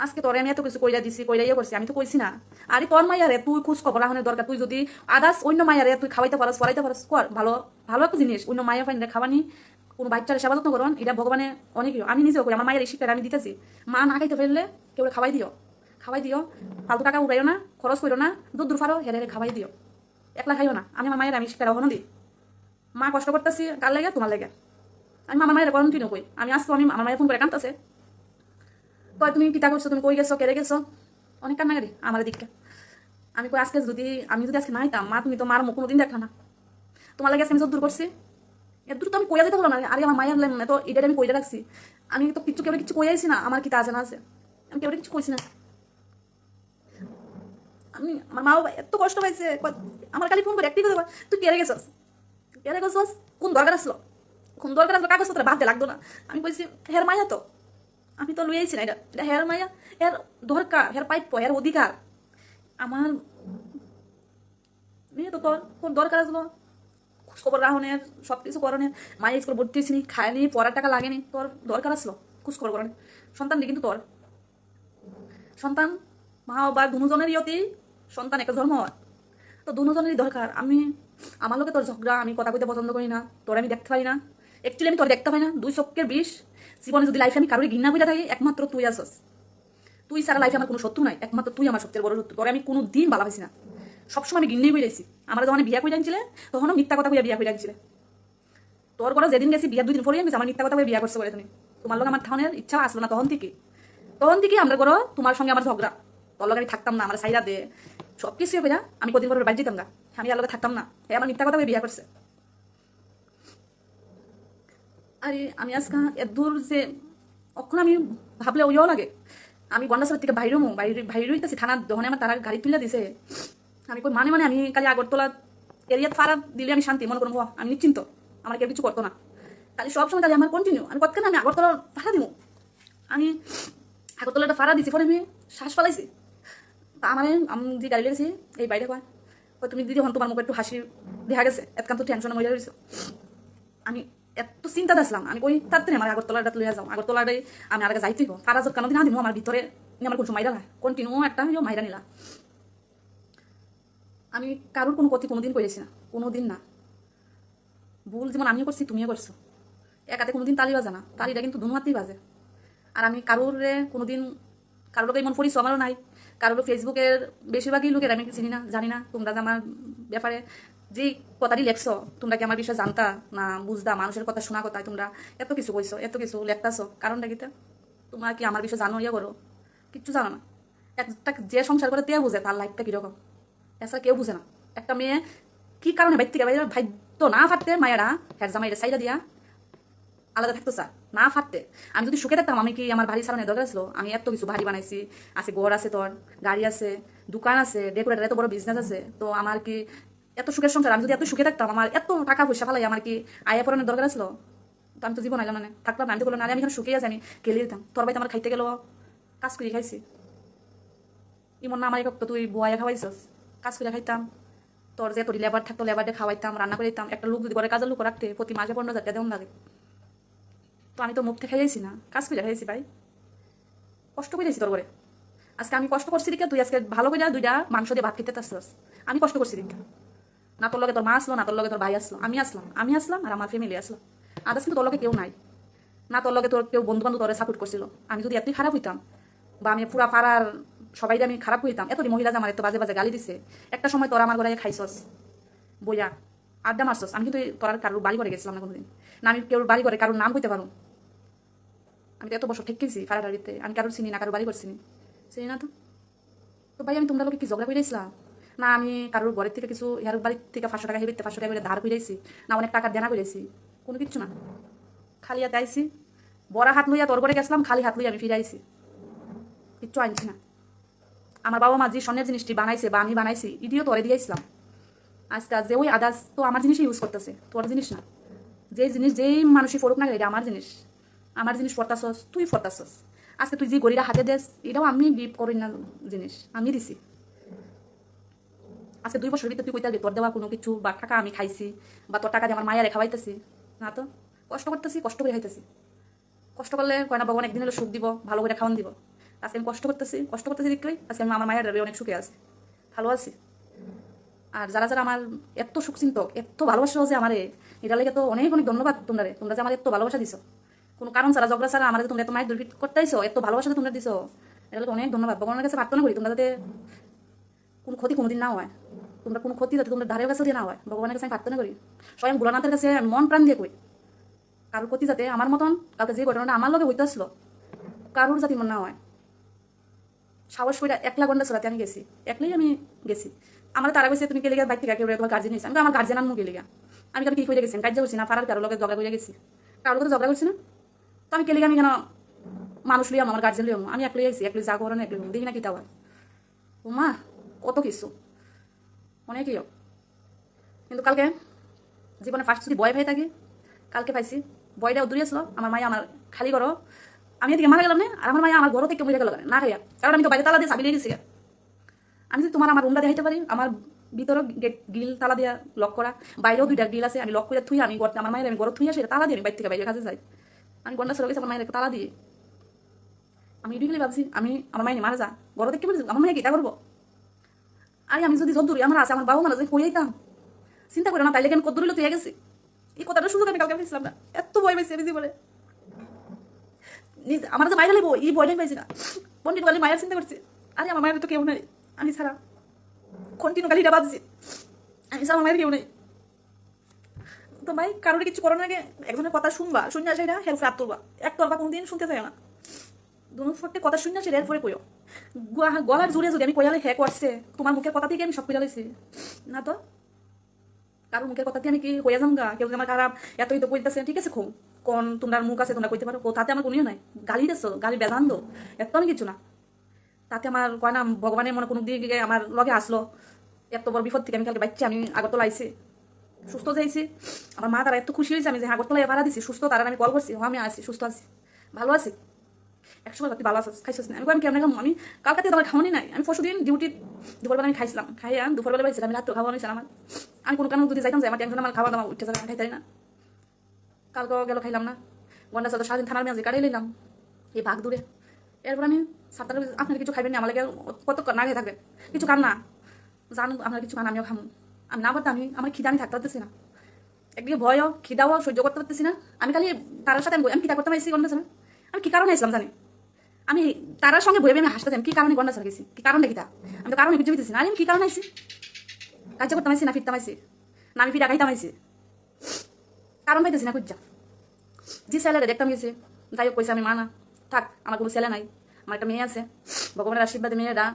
আজকে তোরে আমি এত কিছু কইরা দিছি, কইরা ইয়ে করছি, আমি তো কইছি না। আরে তোর মাইয়ারে তুই খোঁজ খবর রাখনের দরকার, তুই যদি আদার্স অন্য মাইয়ারে তুই খাওয়াইতে পারস, পড়াইতে পারস, কর ভালো ভালো একটা জিনিস। অন্য মাইয়া ফাইন খাওয়ানি, কোনো বাচ্চার সেবা যত্ন করুন, এটা ভগবানে অনেক, আমি নিজেও করি, আমার মায়ের এই শিক্ষাটা আমি দিতেছি। মা না খাইতে ফেললে কেউ খাওয়াই দিও, খাওয়াই দিও, ফালতু টাকা উড়াইও না, খরচ করো না, দূর দূর ফারো হেরে হেরে খাওয়াই দিও, একলা খাইও না। আমি আমার মায়ের আমি শিক্ষাটা ওখানে দিই, মা কষ্ট করতেছি কার লাগে, তোমার লাগে। আমি আমার মায়ের কন্টিনিউ কই, আমি আজকে আমি আমার মায়ের ফোন করে কাঁদতেছে, কয় তুমি কিতা করছো, তুমি কই গেছো, কেড়ে গেছো, অনেক কান্নাকারি আমার দিকটা। আমি কই আজকে যদি আমি যদি আজকে না হইতাম, মা তুমি তো মার মুখ কোনোদিন দেখলা না, তোমার লাগে আজকে আমি দূর করছি, এর দূর তো আমি কইয়া যেতে পারলাম না। আরে আমার মায়ের তো এটা আমি কইয়া রাখছি, আমি তো কিছু কেউ কিছু কইয়াইছি না, আমার কিতা আছে না আছে, আমি কেউ কিছু কইছি না। আমি আমার মা বাবা এত কষ্ট পাইছে, আমার খালি ফোন করে একটি কথা, তুই কেড়ে গেছস, কেড়ে গেছস, কোন দরকার আসলো, কোন দরকার আসলো, কাগজপত্র বাদ লাগতো না। আমি কইছি হের মায়া তো, আমি তো লুইয়াইছি না, এটা এটা হের মায়া, হের দরকার, হের পাইপ, হের অধিকার। আমার মেয়ে তো তোর তোর দরকার আসলো খোঁজখবর রাখনের, সব কিছু করণের, মায়ের স্কুল ভর্তি হয়েছিনি, খায়নি, পড়ার টাকা লাগেনি, তোর দরকার আসলো খোঁজখবর করেন। সন্তান দিয়ে কিন্তু তোর সন্তান, মা বাবা দুজনেরই অতি সন্তান একটা জন্ম হয়, তো দুজনেরই দরকার। আমি আমার লোকে তোর ঝগড়া, আমি কথা কইতে পছন্দ করি না, তোর আমি দেখতে পারি না, অ্যাকচুয়ালি আমি তোর দেখতে পাই না, দুই চক্কের বিষ। জীবনে যদি লাইফে আমি কারোর ঘৃণা করে থাকি, একমাত্র তুই আসস, তুই সারা লাইফে আমার কোনো শত্রু নাই, একমাত্র তুই আমার সবচেয়ে বড় শত্রু। তোরে আমি কোনো দিন ভালো পাইছি না, সবসময় আমি ঘৃণাই করে যাইছি। আমার যখন বিয়া করে আনছিলে তখনও মিথ্যা কথা কইয়া বিয়া করে আনছিলে, তোর ঘরে যেদিন গেছি বিয়ার 2 দিন পরে আমি আমার মিথ্যা কথা কইয়া বিয়া করছে বলে তুমি, তোমার লোক আমার থাউনের ইচ্ছা আসলো না তখন থেকে আমরা করো তোমার সঙ্গে আমার ঝগড়া। তোর লোক আমি থাকতাম না, আমার সাইরা দে সব কিছু হয়ে যা, আমি কদিন পরে বাড়ি যেতাম গা, আমি আর লোকে থাকতাম না, হ্যাঁ আমার মিথ্যা কথা কইয়া বিয়া করছে। আরে আমি আজকে এত দূর যে অখন আমি ভাবলে ওইও লাগে, আমি গন্ডাসের থেকে বাইরে হইতেছি থানা, যখন আমার তারা গাড়ি তুলে দিছে, আমি কই মানে আমি কালি আগরতলা এরিয়া ফারা দিলে আমি শান্তি মনে করবো, আমি নিশ্চিন্ত, আমার কেউ কিছু করতো না। তাহলে সবসময় তাহলে আমার কন্টিনিউ, আমি কতক্ষণ আমি আগরতলা ভাড়া দিব, আমি আগরতলাটা ভাড়া দিছি, পরে আমি শ্বাস ফেলাইছি। তা আমার আমি যে গাড়ি লেগেছি এই বাইরে কয়, তুমি দিদি হন তোমার মুখে একটু হাসি দেখা গেছে, এতক্ষণ তো টেনশনে মরে রয়েছে। আমি এত চিন্তা আসলাম, আমি কই তাড়াতাড়ি আমার আগরতলাটা লইয়া যাও, আগরতলাটাই আমি আর আগে যাইতেই হো, ফারা যত কেন দিন দিব আমার ভিতরে আমার কোন মাইরা না, কন্টিনিউ একটা মাইরা নিলা। আমি কারোর কোনো ক্ষতি কোনোদিন করেছি না, কোনোদিন না। ভুল যেমন আমিও করছি তুমিও করছো, একাতে কোনোদিন তালি বাজে না, তালিটা কিন্তু দুহাতেই বাজে। আর আমি কারোরে কোনোদিন কারোর লোক এমন পরিচয় আমারও নাই, কারোর ফেসবুকের বেশিরভাগই লোকের আমি চিনি না, জানি না। তোমরা যে আমার ব্যাপারে যে কথাটি লেখছো, তোমরা কি আমার বিষয়ে জানতা না বুঝদা, মানুষের কথা শোনা কথায় তোমরা এত কিছু কইছো, এত কিছু লেখতাছো, কারণটা কি? তোমরা কি আমার বিষয়ে জানো, ইয়ে করো? কিচ্ছু জানো না। একটা যে সংসার করে তে বুঝে তার লাইফটা কিরকম, এছাড়া কেউ বুঝে না। একটা মেয়ে কি কারণে বাইর থেকে বাইরে ভাইতো না ফাটতে মায়েরা হ্যার জামাইরে সাইডা দিয়া আলাদা থাকতো স্যার না ফাটতে। আমি যদি সুখে থাকতাম, আমি কি আমার বাড়ি সারানোর দরকার ছিল? আমি এত কিছু বাড়ি বানাইছি, আছে ঘর আছে, তোর গাড়ি আছে, দোকান আছে, ডেকোরেটার এত বড় বিজনেস আছে, তো আমার কি এত সুখের সংসার? আমি যদি এত সুখে থাকতাম, আমার এত টাকা পয়সা ফালাই আমার কি আয়া পড়ানোর দরকার ছিল? তো আমি তো জীবন আইলাম না, থাকলাম না। আমি তো বললাম না, আমি এখানে সুখে আছি, আমি খেলে দিতাম। তোর বাড়িতে আমার খাইতে গেল কাজ করে খাইছি, ইমন না আমার তো তুই বয়া খাওয়াইছস, কাজ করে খাইতাম। তোর যে তোর লেবার থাকতো, লেবারটা খাওয়াইতাম, রান্না করে দিতাম। একটা লোক যদি করে কাজের লোক রাখতে প্রতি মাসে 15,000 টাকা দেওয়া লাগে, তো আমি তো মুখ থেকে খাইছি না, কাজ করে খাইছি ভাই, কষ্ট করে তোর করে। আজকে আমি কষ্ট করছি দিকে তুই আজকে ভালো করে 2টা মাংস দিয়ে ভাত খেতে আসছিস। আমি কষ্ট করছি দিকে, না তোর লগে তোর মা আসলো, না তোর লগে তোর ভাই আসলো, আমি আসলাম আর আমার ফ্যামিলি আসলো। আদার্স কিন্তু তোর লগে কেউ নাই, না তোর লগে তোর কেউ বন্ধু বান্ধব তোরে সাপোর্ট করছিল। আমি যদি এতই খারাপ হইতাম, বা আমি পুরা পাড়ার সবাই আমি খারাপ হইতাম, এত মহিলা যে আমার এত বাজে বাজে গালি দিছে, একটা সময় তোরা আমার ঘরে খাইছস বইয়া আড্ডা মারছস, আমি কিন্তু তোর কারোর বাড়ি করে গেছিলাম না কোনোদিন, না আমি কেউ বাড়ি করে কারোর নাম কইতে পারো। আমি তো এত বছর ঠেকেছি ফাড়াটাড়িতে, আমি কারোর চিনি না, কারোর বাড়ি করছি চিনি না। তো ভাই আমি তোমরা লোকে কি ঝগড়া করেছিলাম না? আমি কারোর ঘরের থেকে কিছু ইয়ার বাড়ির থেকে 500 টাকা হেবিতে 500 টাকা করে ধার করেছি না, অনেক টাকা দেনা করেছি? কোনো কিচ্ছু না, খালি হাতে আইছি, বড়া হাত লইয়া তোর করে গেছিলাম, খালি হাত লইয়া আমি ফিরে আইছি, কিচ্ছু আনছি না। আমার বাবা মা যে স্বর্ণের জিনিসটি বানাইছে বা আমি বানাইছি এটিও তোরে দিয়েছিলাম। আজকে যে ওই আদার্স তো আমার জিনিসই ইউজ করতেছে, তোর জিনিস না। যে জিনিস যেই মানুষই ফরুক না এটা আমার জিনিস, আমার জিনিস ফরতাছস, তুই ফরতাছস। আজকে তুই যে গড়িটা হাতে দেস এটাও আমি গিফট করি না, জিনিস আমি দিছি। আজকে 2 বছর ভিতরে তুই কইতে তোর দেওয়া কোনো কিছু বা টাকা আমি খাইছি বা তোর টাকা দিয়ে আমার মায়ের খাওয়াইতেছি না, তো কষ্ট করতেছি, কষ্ট করে খাইতেছি। কষ্ট করলে কয় না ভগবান একদিন হলো সুখ দিব, ভালো করে খাওয়ান দিব। আজকে আমি কষ্ট করতেছি দেখলেই আজকে আমি আমার মায়ের অনেক সুখে আছি, ভালো আছি। আর যারা যারা আমার এত সুখচিন্তক, এত ভালোবাসা যে আমার এটা লেগে তো অনেক অনেক ধন্যবাদ তোমরা রে। তোমরা যে আমার এত ভালোবাসা দিছো, কোনো কারণ ছাড়া, ঝগড়া ছাড়া আমার তোমরা এত মায়ের দুর্ফিট করতেইছো, এত ভালোবাসা তোমরা দিছো, এটা লেগে অনেক ধন্যবাদ। ভগবানের কাছে প্রার্থনা করি তোমরা যাতে কোনো ক্ষতি কোনোদিন না হয়, তোমরা কোনো ক্ষতি যাতে তোমরা ধারের কাছে দিয়ে না হয়, ভগবানের কাছে আমি প্রার্থনা করি। স্বয়ং ভোলানাথের কাছে মন প্রাণ দিয়ে কই কারোর ক্ষতি যাতে আমার মতন কালকে যে ঘটনাটা আমার লগে হইতে আসলো কারোর যাতে মন না হয়। সাহস করে 1 লাখ ঘন্টা চলাতে আমি গেছি, একলাই আমি গেছি। আমার তারা গেছে তুমি কে লেগে বাইক থেকে কেউ তোমার গার্জেন নিয়েছে, আমি আমার গার্জেন আনমু কে লেগে, আমি কেন কি করে গেছি, কাজ করছি না, ফারার কারোর লগে ঝগড়া করে গেছি, কারোর লগে ঝগড়া করছি না, তো আমি কে লেগে আমি কেন মানুষ লিয়াম, আমার গার্জেন লিয়াম, আমি একলাই আইছি, একলাই যা করেন একলাই দেখি না কি তা হয়। ও মা কত কিছু অনেকই। কিন্তু কালকে জীবনে ফার্স্ট যদি বয় ভাই থাকে, কালকে পাইছি বয়টা দূরে আসলো, আমার মায়া আমার খালি করো, আমি এদিকে মারা গেলাম না, আর আমার মায়া আমার ঘর থেকে মরে গেল না খাইয়া, কারণ আমি তো বাইরে তালা দিয়ে চাবি লেগেছি। আমি যদি তোমার আমার রুমটা দেখাইতে পারি, আমার ভিতরে গেট গিল তালা দিয়া লক করা, বাইরেও 2টা গিল আছে, আমি লক করে থুই, আমি আমার মায়ের আমি ঘর থুই আসে তালা দিয়ে আমি বাইর থেকে বাইরে কাছে যাই, আমি গন্ডা সরে গেছি আমার মায়ের তালা দিয়ে। আমি এটি খালি ভাবছি আমি আমার মায়ের মারা যা ঘর থেকে মরে আমার মায়ের কিটা করবো। আরে আমি যদি যদ্দূরি আমার আছে আমার বাবা মারা যদি হয়ে যেতাম, চিন্তা করে না তাইলে কেন কদ্দূর তুই গেছি। এই কথাটা সুযোগ আমি কালকে পেয়েছিলাম না, এত ভয় পাইছি আমি জীবনে। আমার যে মায়ের লাগবো এই ভয়টাই পাইছি না, পন্ডিত গালি মায়ের চিন্তা করছি। আরে আমার মায়ের তো কেউ নাই, আমি ছাড়া কন্টিনিউ গালিটা বাজছি, আমি ছাড়া আমার মায়ের কেউ নেই। তো ভাই কারোর কিছু করার আগে একজনের কথা শুনবা, শুনে আসে এটা হেল্প হাত তুলবা, একতরফা কোনদিন শুনতে চাই না। দুনো ফটে কথা শুনে আসে এর পরে কইও, গলার জোরে যদি আমি কইয়ালে হ্যাঁ করছে তোমার মুখের কথা থেকে আমি সব কইয়া লাইছি না, তো কারোর মুখের কথা দিয়ে আমি কি কইয়া যাম গা, কেউ আমার খারাপ এতই তো কইতেছে, ঠিক আছে খো কোন তোমার মুখ আছে তোমরা কইতে পারো, তাতে আমার কোনোই নাই, গালি দিছো গালি বেজান দো এত আমি কিছু না, তাতে আমার কয় না ভগবানের মনে কোনো দিকে আমার লগে আসলো, এত বড় বিপদ থেকে আমি কালকে বাচ্চা আমি আগরতলা আইছি, সুস্থ যাইছি। আমার মা তারা এত খুশি হয়েছে আমি যে আগরতলায় ভাড়া দিছি সুস্থ, তারা আমি কল করছি আমি আছি সুস্থ আছি ভালো আছি। একসময় তুই ভালো আছিস খাইছিস না, আমি কেমন আমি কালকাতে তোমার খাওয়ানি নাই, আমি পরশু দিন ডিউটি দুপুরবেলা আমি খাইছিলাম, খাইয়া দুপুরবেলা পাইছিলাম, আমি রাত্রে খাওয়া নিয়েছিলাম আমার, আমি কোনো কারণে যদি যাইতাম যে আমার টেনশন আমার খাওয়া দাওয়া উঠতে যাবে, আমি খাইতারি না, কালকে গেল খাইলাম না, গন্ডা চলতে সারাদিন থানার মেয়াজি কাটাই নিলাম এই ভাগ দূরে। এরপর আমি সাতটা আপনার কিছু খাইবেন না, আমার লাগে কত না খেয়ে থাকবেন কিছু খান না, জান আপনার কিছু খান আমিও খামো, আমি না পারতাম, আমি আমার খিদা আমি থাকতে পারতেছি না, একদিকে ভয়ও খিদাও সহ্য করতে পারতেছি না, আমি খালি তার সাথে আমি খিদা করতে পারছি গন্ডা ছাড়া, আমি কি কারণে আসলাম জানি, আমি তার সঙ্গে বই আমি হাসতে চাই কি কারণে গন্ডা ছাড়া গেছি, কি কারণে কিতা আমি তো কারণে বুঝে পেতেছি না, আমি কি কারণে আইছি, কাজ করতে পারছি না ফিরতে পারছি না, আমি ফিরা খাইতে পারছি কারণ পাইতেছি না খুঁজা, যে ছেলেটা দেখতাম গেছে যাই হোক কইছে আমি মা না থাক, আমার কোনো ছেলে নাই, আমার একটা মেয়ে আছে, ভগবানের আশীর্বাদে মেয়েরা,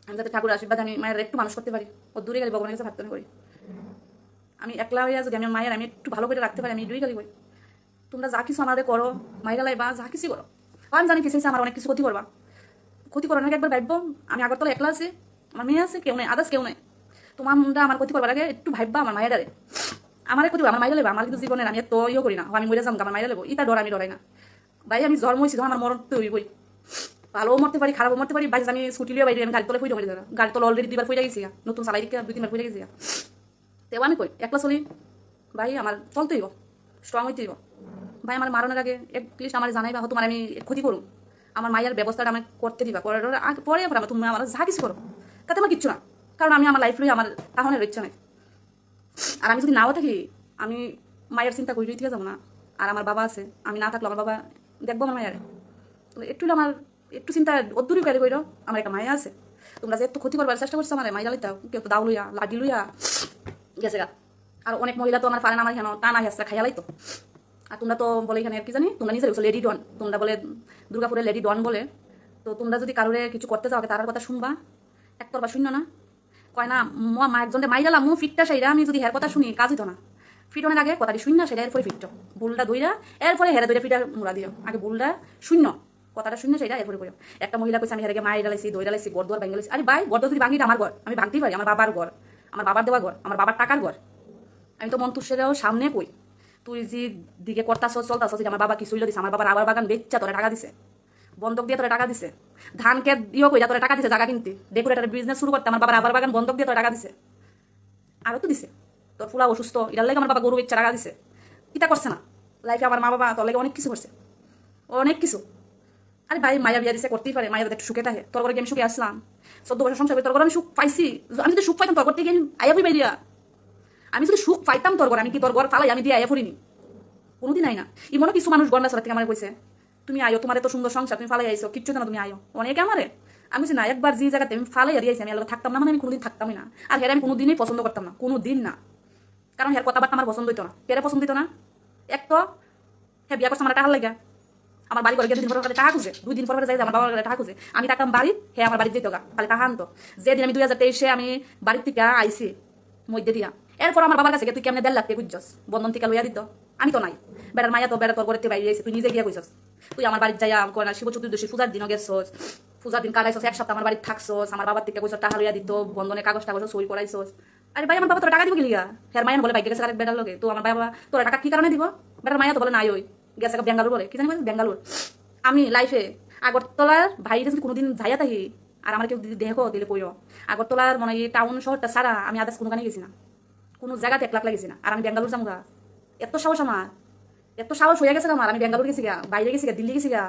আমি যাতে ঠাকুরের আশীর্বাদে আমি মায়ের একটু মানুষ করতে পারি, ও দূরে গেলে ভগবানের কাছে প্রার্থনা করি, আমি একলা হইয়া যদি আমি মায়ের আমি একটু ভালো করে রাখতে পারি, আমি দুই গালি করি, তোমরা যা কিছু আমাদের করো মাইরা লাই বা যা কিছু করো, আমি জানি ফেসেছে আমার অনেক কিছু ক্ষতি করবা, ক্ষতি করার আগে একবার ভাববো আমি আগরতলা একলা আছি, আমার মেয়ে আছে কেউ নেই, আদার্স কেউ নেই, তোমরা আমার ক্ষতি করবার আগে একটু ভাববা আমার মায়ের ডারে, আমার ক্ষতি আমার মাইরা লেবা, আমার কিন্তু জীবনের আমি এত ইয়ে করি না, আমি মরে যাম আমার মাইরা লেবো ইটা ডর আমি ডরাই না, ভাই আমি জন্ম হয়েছি আমার মরণ তো হইবই, ভালোও মরতে পারি খারাপও মরতে পারি, বাইরে আমি স্কুটি লিয়ে বাইরে আমি গাড়ি তলে ফুটে মরে যাবো, গাড়ি তলে অলরেডি 2বার ফুটে গেছি, নতুন চালাই দিকে 2-3বার ফুটে গেছি, তেও আমি কই একলা চলি ভাই আমার চলতে হইব, স্ট্রং হইতে হইব, ভাই আমার মারানোর আগে এটলিস্ট আমার জানাইবা তোমার আমি ক্ষতি করুন, আমার মায়ের ব্যবস্থাটা আমি করতে দিবা, করার পরে আমার তুমি আমার যা কিছু করো তাতে আমার কিচ্ছু না, কারণ আমি আমার লাইফ লই আমার তাহলে ইচ্ছা নাই, আর আমি যদি নাও থাকি আমি মায়ের চিন্তা করি থেকে যাবো না, আর আমার বাবা আছে আমি না থাকলে আমার বাবা দেখবো আমার মায়ের, একটু আমার একটু চিন্তা অদ্দূরই কারি কইর, আমার একটা মায়া আছে, তোমরা যে একটু ক্ষতি করবার চেষ্টা করছো আমার মাইরা লইতাও, কেউ তো দাও লইয়া লাডি লইয়া গেছে গা, আর অনেক মহিলা তো আমার পারে না, আমার এখানে টানা হেসরা খাইয়া লাইতো, আর তোমরা তো বলে এখানে কি জানি তোমরা নিজের লেডি ডন, তোমরা বলে দুর্গাপুরের লেডি ডন বলে, তো তোমরা যদি কারোরে কিছু করতে যাও তার কথা শুনবা, একতরফা শূন্য না, কয় না মা একজনে মাইরালাম মু ফিটটা সেইরা আমি যদি হের কথা শুনি কাজ হতো না, ফিটনের আগে কথাটি শূন্য সেটা এরপরে ফিটটো, বুলটা দইরা এরপরে হেরা দইরা ফিটার মুড়া দিও, আগে বুলটা শূন্য কথাটা শুনে সেটা এরপরে কইও। একটা মহিলা কইছে আমি হেরেকে মায়ের ডালাইছি, দই ডালাইছি, গড় দুয়ার ভাঙি ডালাইছি। আরে ভাই, গড় যদি ভাঙি এটা আমার ঘর, আমি ভাঙতেই পারি, আমার বাবার ঘর, আমার বাবার দেওয়া ঘর, আমার বাবার টাকার ঘর। আমি তো মন্তুষেরও সামনে কই, তুই যে দিকে করতাছ চলতাছ, আমার বাবা কি চইল দিছে, আমার বাবার আবার বাগান বেচা তোরা টাকা দিছে, বন্ধক দিয়ে তোরা টাকা দিছে, ধান খেত দিয়েও কইরা তোরা টাকা দিছে জায়গা কিনতে, ডেকোরেটার বিজনেস শুরু করতে আমার বাবার আবার বাগান বন্ধক দিয়ে তোরা টাকা দিছে, আরও তো দিছে। তোর ফুলা অসুস্থ, এটার লাগে আমার বাবা গরু বেচা টাকা দিছে। কিতা করছে না লাইফে আমার মা বাবা তোর লাগে অনেক কিছু করছে, অনেক কিছু। আরে ভাই, মায়া বিয়া দিছে করতেই পারে, মায়া একটু সুখে থাকে, তোর ঘরে আমি সুখে আসলাম, 14 বছর সংসার করে তোর ঘরে আমি সুখ পাইছি। আমি যদি সুখ পাইতাম তোর করতে গিয়ে আয়া ফুই দিয়া, আমি যদি সুখ পাইতাম তোর ঘরে, আমি কি তোর ঘর ফালাই আমি দিয়ে আয়া ফুরিনি? কোনোদিন আই না। ইমনও কিছু মানুষ গন্ডা সরা থেকে আমার কইছে তুমি আয়ো, তোমার এত সুন্দর সংসার, তুমি ফালাই আইছো, কিচ্ছু না তুমি আয়ো, অনেকে আমারে। আমি বলছি না, একবার যে জায়গাতে আমি ফালাই দিয়েছি আমি থাকতাম না, মানে আমি কোনোদিন থাকতামই না। আর হেরে আমি কোনোদিনই পছন্দ করতাম না, কোনো দিন না, কারণ হের কথাবার্তা আমার পছন্দ হইতো না। হেরে পছন্দ হইতো না, এক তো হ্যাঁ বিয়া করছে আমার টাকা লাগে, আমার বাড়ি করে 2 দিন পর টাকা খুঁজে, 2 দিন পর যাই আমার বাবার টাকা খুঁজে, আমি থাকতাম বাড়ি, হ্যাঁ আমার বাড়িতে যেত গা, খালি টাকা আনতো। যেদিন আমি 2023-এ আমি বাড়ির থেকে আইসি মধ্যে দিয়া, এরপর আমার বাবার কাছে তুই কেমনে 1.5 লাখ টাকা বুঝছস, বন্ধন থেকে লইয়া দিত, আমি তো নাই। বেড়ার মায়া তো বেড়া তোর ঘরেতে বাইরে আইসি, তুই নিজে গিয়া কইছস, তুই আমার বাড়িতে যাইয়া শিব চতুর্দশী পূজার দিনও গেছস, পূজার দিন কাটাইছস, 1 সপ্তাহ আমার বাড়িতে থাকছস, আমার বাবার থেকে কইছস টাকা লইয়া দিত, বন্ধনের কাগজ টাগজ সই করাইছস। আরে ভাই, আমার বাবা তোর টাকা দিব কি লিগা? হের মায়া বলে বাইকে গেছে আরেক বেড়ার লগে, তো আমার বাবা তোর টাকা কি কারণে দিব? বেড়ার মায়া তো বলে নাই, ওই গেছে বেঙ্গালুর বলে, কি জানি বলছে বেঙ্গালুর। আমি লাইফে আগরতলার ভাইরে যদি কোনোদিন যাইয়া থাকি, আর আমার কেউ দেখো দিলে কইও, আগরতলার মনে হয় টাউন শহরটা ছাড়া আমি আদার্স কোনো গানে গেছি না, কোনো জায়গাতে 1 লাখ লাগেছি না। আর আমি বেঙ্গালুর যাবো গা, এত সাহস আমার, এত সাহস হয়ে গেছে আমার, আমি বেঙ্গালুর গেছি গা, বাইরে গেছি গা, দিল্লি গেছি গা,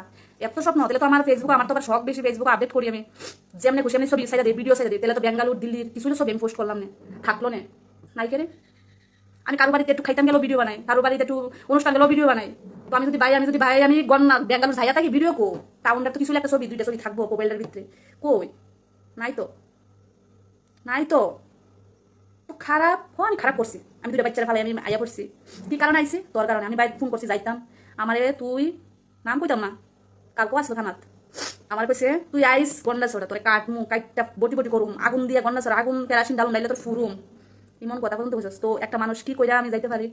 এত স্বপ্ন। তাহলে তো আমার ফেসবুক, আমার তো আবার শখ বেশি, ফেসবুক আপডেট করি আমি, যেমনি খুশি এমনি ছবি সাইডে দিই, ভিডিও সাইডে দিই, তাহলে তো বেঙ্গালুর দিল্লির কিছু ছবি আমি পোস্ট করলাম না, থাকলো না, নাই কেরে। আমি কারো বাড়িতে একটু খাইতাম গেলেও ভিডিও বানাই, কারো বাড়িতে একটু অনুষ্ঠান গেলেও ভিডিও বানাই। তো আমি যদি ভাই আমি গন্না বেঙ্গালুর যাইয়া থাকি, ভিডিও কো টাউনটা তো কিছু একটা ছবি, 2টা ছবি থাকবো মোবাইলের ভিতরে, কই নাই তো, নাই তো। তো খারাপ আমি খারাপ করছি, আমি 2টা বাচ্চারা ফালাই আমি আইয়া পড়ছি, কি কারণে আইছি? তোর কারণে। আমি বাইরে ফোন করছি, যাইতাম, আমারে তুই নাম কইতাম না, কালকেও আসলো থানাত, আমার কইছে তুই আইস গন্ডা ছড়া, তোর কাটমু কাটটা বটি বটি করুম, আগুন দিয়া গন্ডা ছড়া, আগুন কেরাসিন ডালুন ডাইলে তোর ফুরুম, ইমন কথা বলতে কইছস। তো একটা মানুষ কি কইরা আমি যাইতে পারি?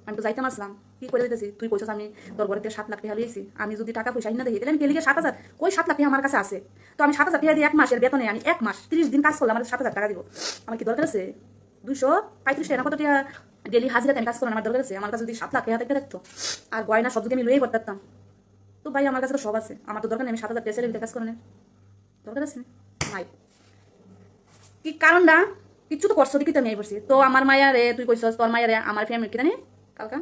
আমি তো যাইতাম আসলাম, কি করে দিতেছি? তুই কইছস আমি তোর ঘরে 7 লাখ টাকা লিয়েছি, আমি যদি টাকা পয়সা না দেখি তাহলে আমি কেলিকে 7,000, কই 7 লাখ টাকা আমার কাছে আছে, তো আমি 7,000 টাকা দিয়ে 1 মাসের বেতনে আমি 1 মাস 30 দিন কাজ করলে আমার 7,000 টাকা দিব, আমার কি দরকার আছে 235 টাকা কত টাকা ডেলি হাজিরাতে আমি কাজ করলাম, আমার দরকার আছে? আমার কাছে যদি 7 লাখ টাকা থাকতো আর গয়না সব যদি আমি লইয়ে করতাম, তো ভাই আমার কাছে তো সব আছে, আমার তো দরকার নেই আমি 7,000 টাকা কাজ করানোর দরকার আছে নাই। কি কারণটা কিচ্ছু তো করছো দেখি তো আমি পড়ছি। তো আমার মায়ারে তুই কইছস, তোর মায়ারে আমার ফ্যামিলি কি জানি কালকা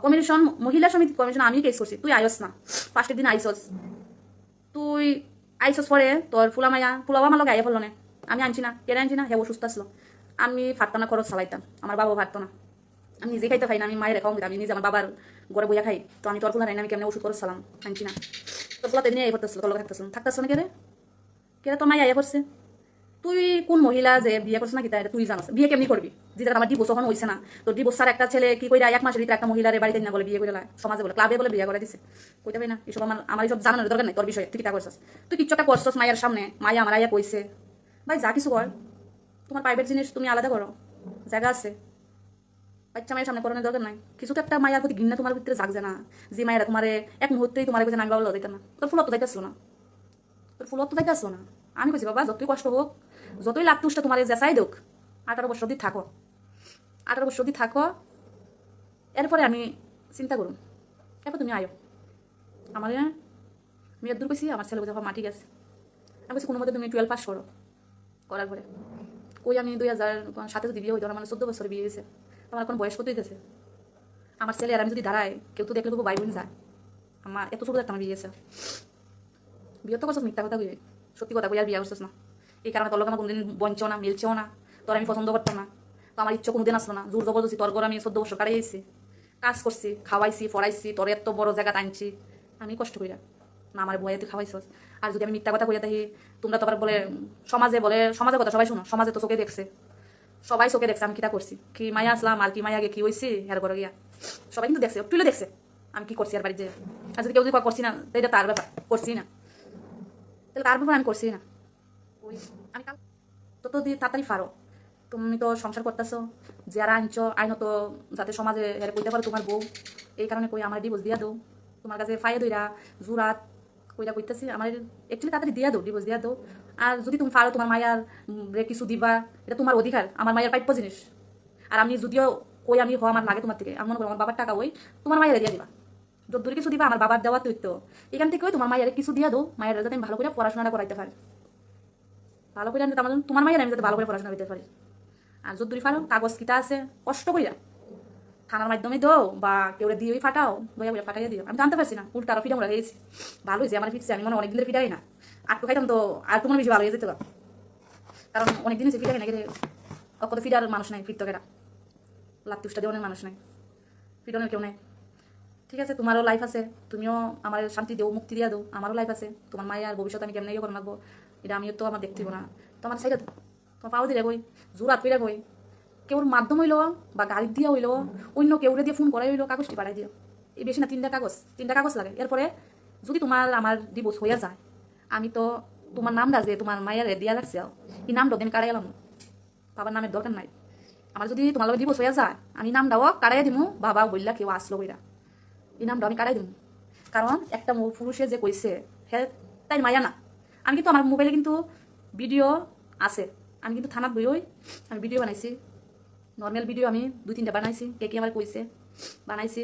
কমিশন, মহিলা সমিতি কমিশন আমি কেস করছি, তুই আইস না, ফার্স্টের দিন আইসস, তুই আইসস পরে তোর ফুলাও আমার লগে আইয়া ফেললো না, আমি আনছি না, কেন আনছি না, হে অসুস্থ আসলো, আমি ফাটতো না, খরচ চালাইতাম, আমার বাবা ফাটতো না, আমি নিজে খাইতে খাই না, আমি মায়ের খাও, আমি নিজে আমার বাবার ঘরে বইয়া খাই, তো আমি তোর ফুলা নাই না, আমি কেমন ওষুধ খরচ চালাম, আনছি না। তোর ফুলাতে নিয়ে আইয়া পড়তেছিল, তোর লগে থাকতেছিল না, কেরে তোর মাই আইয়া পড়ছে। তুই কোন মহিলা যে বিয়ে করছ না কি তুই জানাস, বিয়ে কেমনি করবি? যেটা আমার ডিভোর্স এখন হইছে না, তো ডিভোর্স ছাড়া একটা ছেলে কি কইরা 1 মাসের ভিতরে একটা মহিলার বাড়িতে না বলে বিয়ে করে লাই, সমাজে বলে ক্লাবে বলে বিয়ে করে দিছে, কইতে পারি না এসব, আমার এইসব জানানোর দরকার নাই তোর বিষয়ে, তুই কিটা করছস, তুই কিচ্ছুটা করছস মায়ের সামনে, মায়া আমার আইয়া কইছে, ভাই যা কিছু কর, তোমার প্রাইভেট জিনিস তুমি আলাদা করো, জায়গা আছে, বাচ্চা মায়ের সামনে করানোর দরকার নাই। কিছু তো একটা মায়ের প্রতি ঘৃণা তোমার ভিতরে জাগছে না, যে মায়েরা তোমার এক মুহূর্তেই তোমার কাছে আমি বাবা যাইতাম না, তোর ফুলত যাইতেছিল না, তোর ফুলত যাইতেছিল না, আমি কইছি বাবা যতই কষ্ট হোক, যতই লাভ তুষ্টা তোমার জেসাই দোক, 18 বছর দিয়ে থাকো, 18 বছর দিয়ে থাকো, এরপরে আমি চিন্তা করুন, এরপর তুমি আয়ো আমার আমি দূর কইছি, আমার ছেলে যখন মাটি গেছে, আমি বলছি কোনো মতে তুমি 12 পাস করো, করার পরে কই আমি 2007 যদি বিয়ে হইতো, আমার 14 বছর বিয়ে হয়েছে, আমার এখন বয়স কত হইতেছে, আমার ছেলে আর আমি যদি দাঁড়াই, কেউ তো দেখলে তবু ভাই বোন যায়, আমার এত ছোট একটা আমার বিয়ে গেছে, বিয়ে তো করছিস মিথ্যা কথা কইবে, সত্যি কথা কই আর বিয়ে করছিস না, এই কারণে তোর লোক আমার কোনোদিন বঞ্চও না, মিলছেও না, তোর আমি পছন্দ করতাম না, তো আমার ইচ্ছে কোনোদিন আসলো না, জোর জবরদস্তি তোর ঘরে আমি 14 বছর কাটাইছি, কাজ করছি, খাওয়াইছি, পড়াইছি, তোর এত বড় জায়গা টানছি, আমি কষ্ট কইরা না, আমার বইয়ে তুই খাওয়াইছস। আর যদি আমি মিথ্যা কথা কইয়া থাকি, তোমরা তো আবার বলে সমাজের কথা সবাই শুনো, সমাজে তো চোখে দেখছে, সবাই চোখে দেখছে আমি কিটা করছি, কি মায়া আসলাম আর কি মায়া আগে কি হয়েছি হের ঘরে গিয়া, সবাই কিন্তু দেখছে, তুইলে দেখছে আমি কি করছি আর বাড়িতে, আর যদি কেউ যদি করছি না এটা তার ব্যাপার, করছি না তাহলে তার ব্যাপার আমি করছি না, ওই আমি কাল তো তাড়াতাড়ি ফারো, তুমি তো সংসার করতেছো, যারা আনছো আইনত যাতে সমাজে হেরে কইতে পারো তোমার বউ, এই কারণে কই আমার ডিভোর্স দিয়া দো, তোমার কাছে ফাইয়া দইরা জুরাত কইরা কইতাছি আমার একচুয়ালি তাড়াতাড়ি দিয়া দাও, ডিভোর্স দিয়া দাও। আর যদি তুমি পারো তোমার মায়ার রে কিছু দিবা, এটা তোমার অধিকার, আমার মায়ের প্রাপ্য জিনিস। আর আমি যদিও কই আমি হওয়া আমার লাগে তোমার থেকে, আমি মনে করি আমার বাবার টাকা ওই তোমার মায়ের দিয়া দিবা, যদ্দূর কিছু দিবা আমার বাবার দেওয়া তো এখান থেকে ওই তোমার মায়ের কিছু দিয়া দাও, মায়ের যাতে আমি ভালো করে পড়াশোনাটা করাইতে পারি, ভালো করে আমি যাতে তোমার মায়ের আমি যাতে ভালো করে পড়াশোনা করতে পারি। আর যদ্দূরই পারো কাগজ কিটা আছে কষ্ট করিয়া থানার মাধ্যমে দাও বা কেউ দিয়েই ফাটাও, বইয়া বইয়া ফাটাইয়া দিও। আমি জানতে পারছি না, উল্টা আরো ফিডাম গেছি, ভালো হয়েছে আমার ফিটছে। আমি মনে অনেকদিন ধরে ফিটাই না, আটটু খাইতাম তো আর একটু মনে বেশি ভালো হয়ে যেত, কারণ অনেকদিন হয়েছে ফিটাই না গেলে কত ফিডার মানুষ নাই, ফিট তোকেরা লাত্তুসটা দেওয়ানের মানুষ নাই, ফিডনের কেউ নাই। ঠিক আছে, তোমারও লাইফ আছে, তুমিও আমার শান্তি দেও, মুক্তি দিয়া দাও, আমারও লাইফ আছে। তোমার মায়ের আর ভবিষ্যৎ আমি কেমন ইয়ে করে রাখবো এটা আমিও তো আমার দেখতে না। তোমার সাইডে তোমার পাও দিলে কই, জোর হাত পেরে কই, কেউর মাধ্যম হইলো বা গাড়ি দিয়া হইলো, অন্য কেউরে দিয়ে ফোন করাই হইলো, কাগজটি পাঠাই দিও। এই বেশি না, তিনটা কাগজ লাগে। এরপরে যদি তোমার আমার ডিভোর্স হইয়া যায়, আমি তো তোমার নামটা যে তোমার মায়ের দিয়া লাগছে এই নামটা আমি কাড়াই এলাম, বাবার নামের দরকার নাই। আমার যদি তোমার লোক ডিভোর্স হইয়া যায়, আমি নামটাও কাড়াই দিমু, বাবা বললা কেউ আসলো কইরা এই নামটা আমি কাড়াই দিমু। কারণ একটা পুরুষে যে কইছে হ্যাঁ তাই মায়া না। আমি কিন্তু আমার মোবাইলে কিন্তু ভিডিও আছে, আমি কিন্তু থানাত বইই আমি ভিডিও বানাইছি, নর্মাল ভিডিও আমি 2-3টা বানাইছি, কে কে আমার কইছে বানাইছি।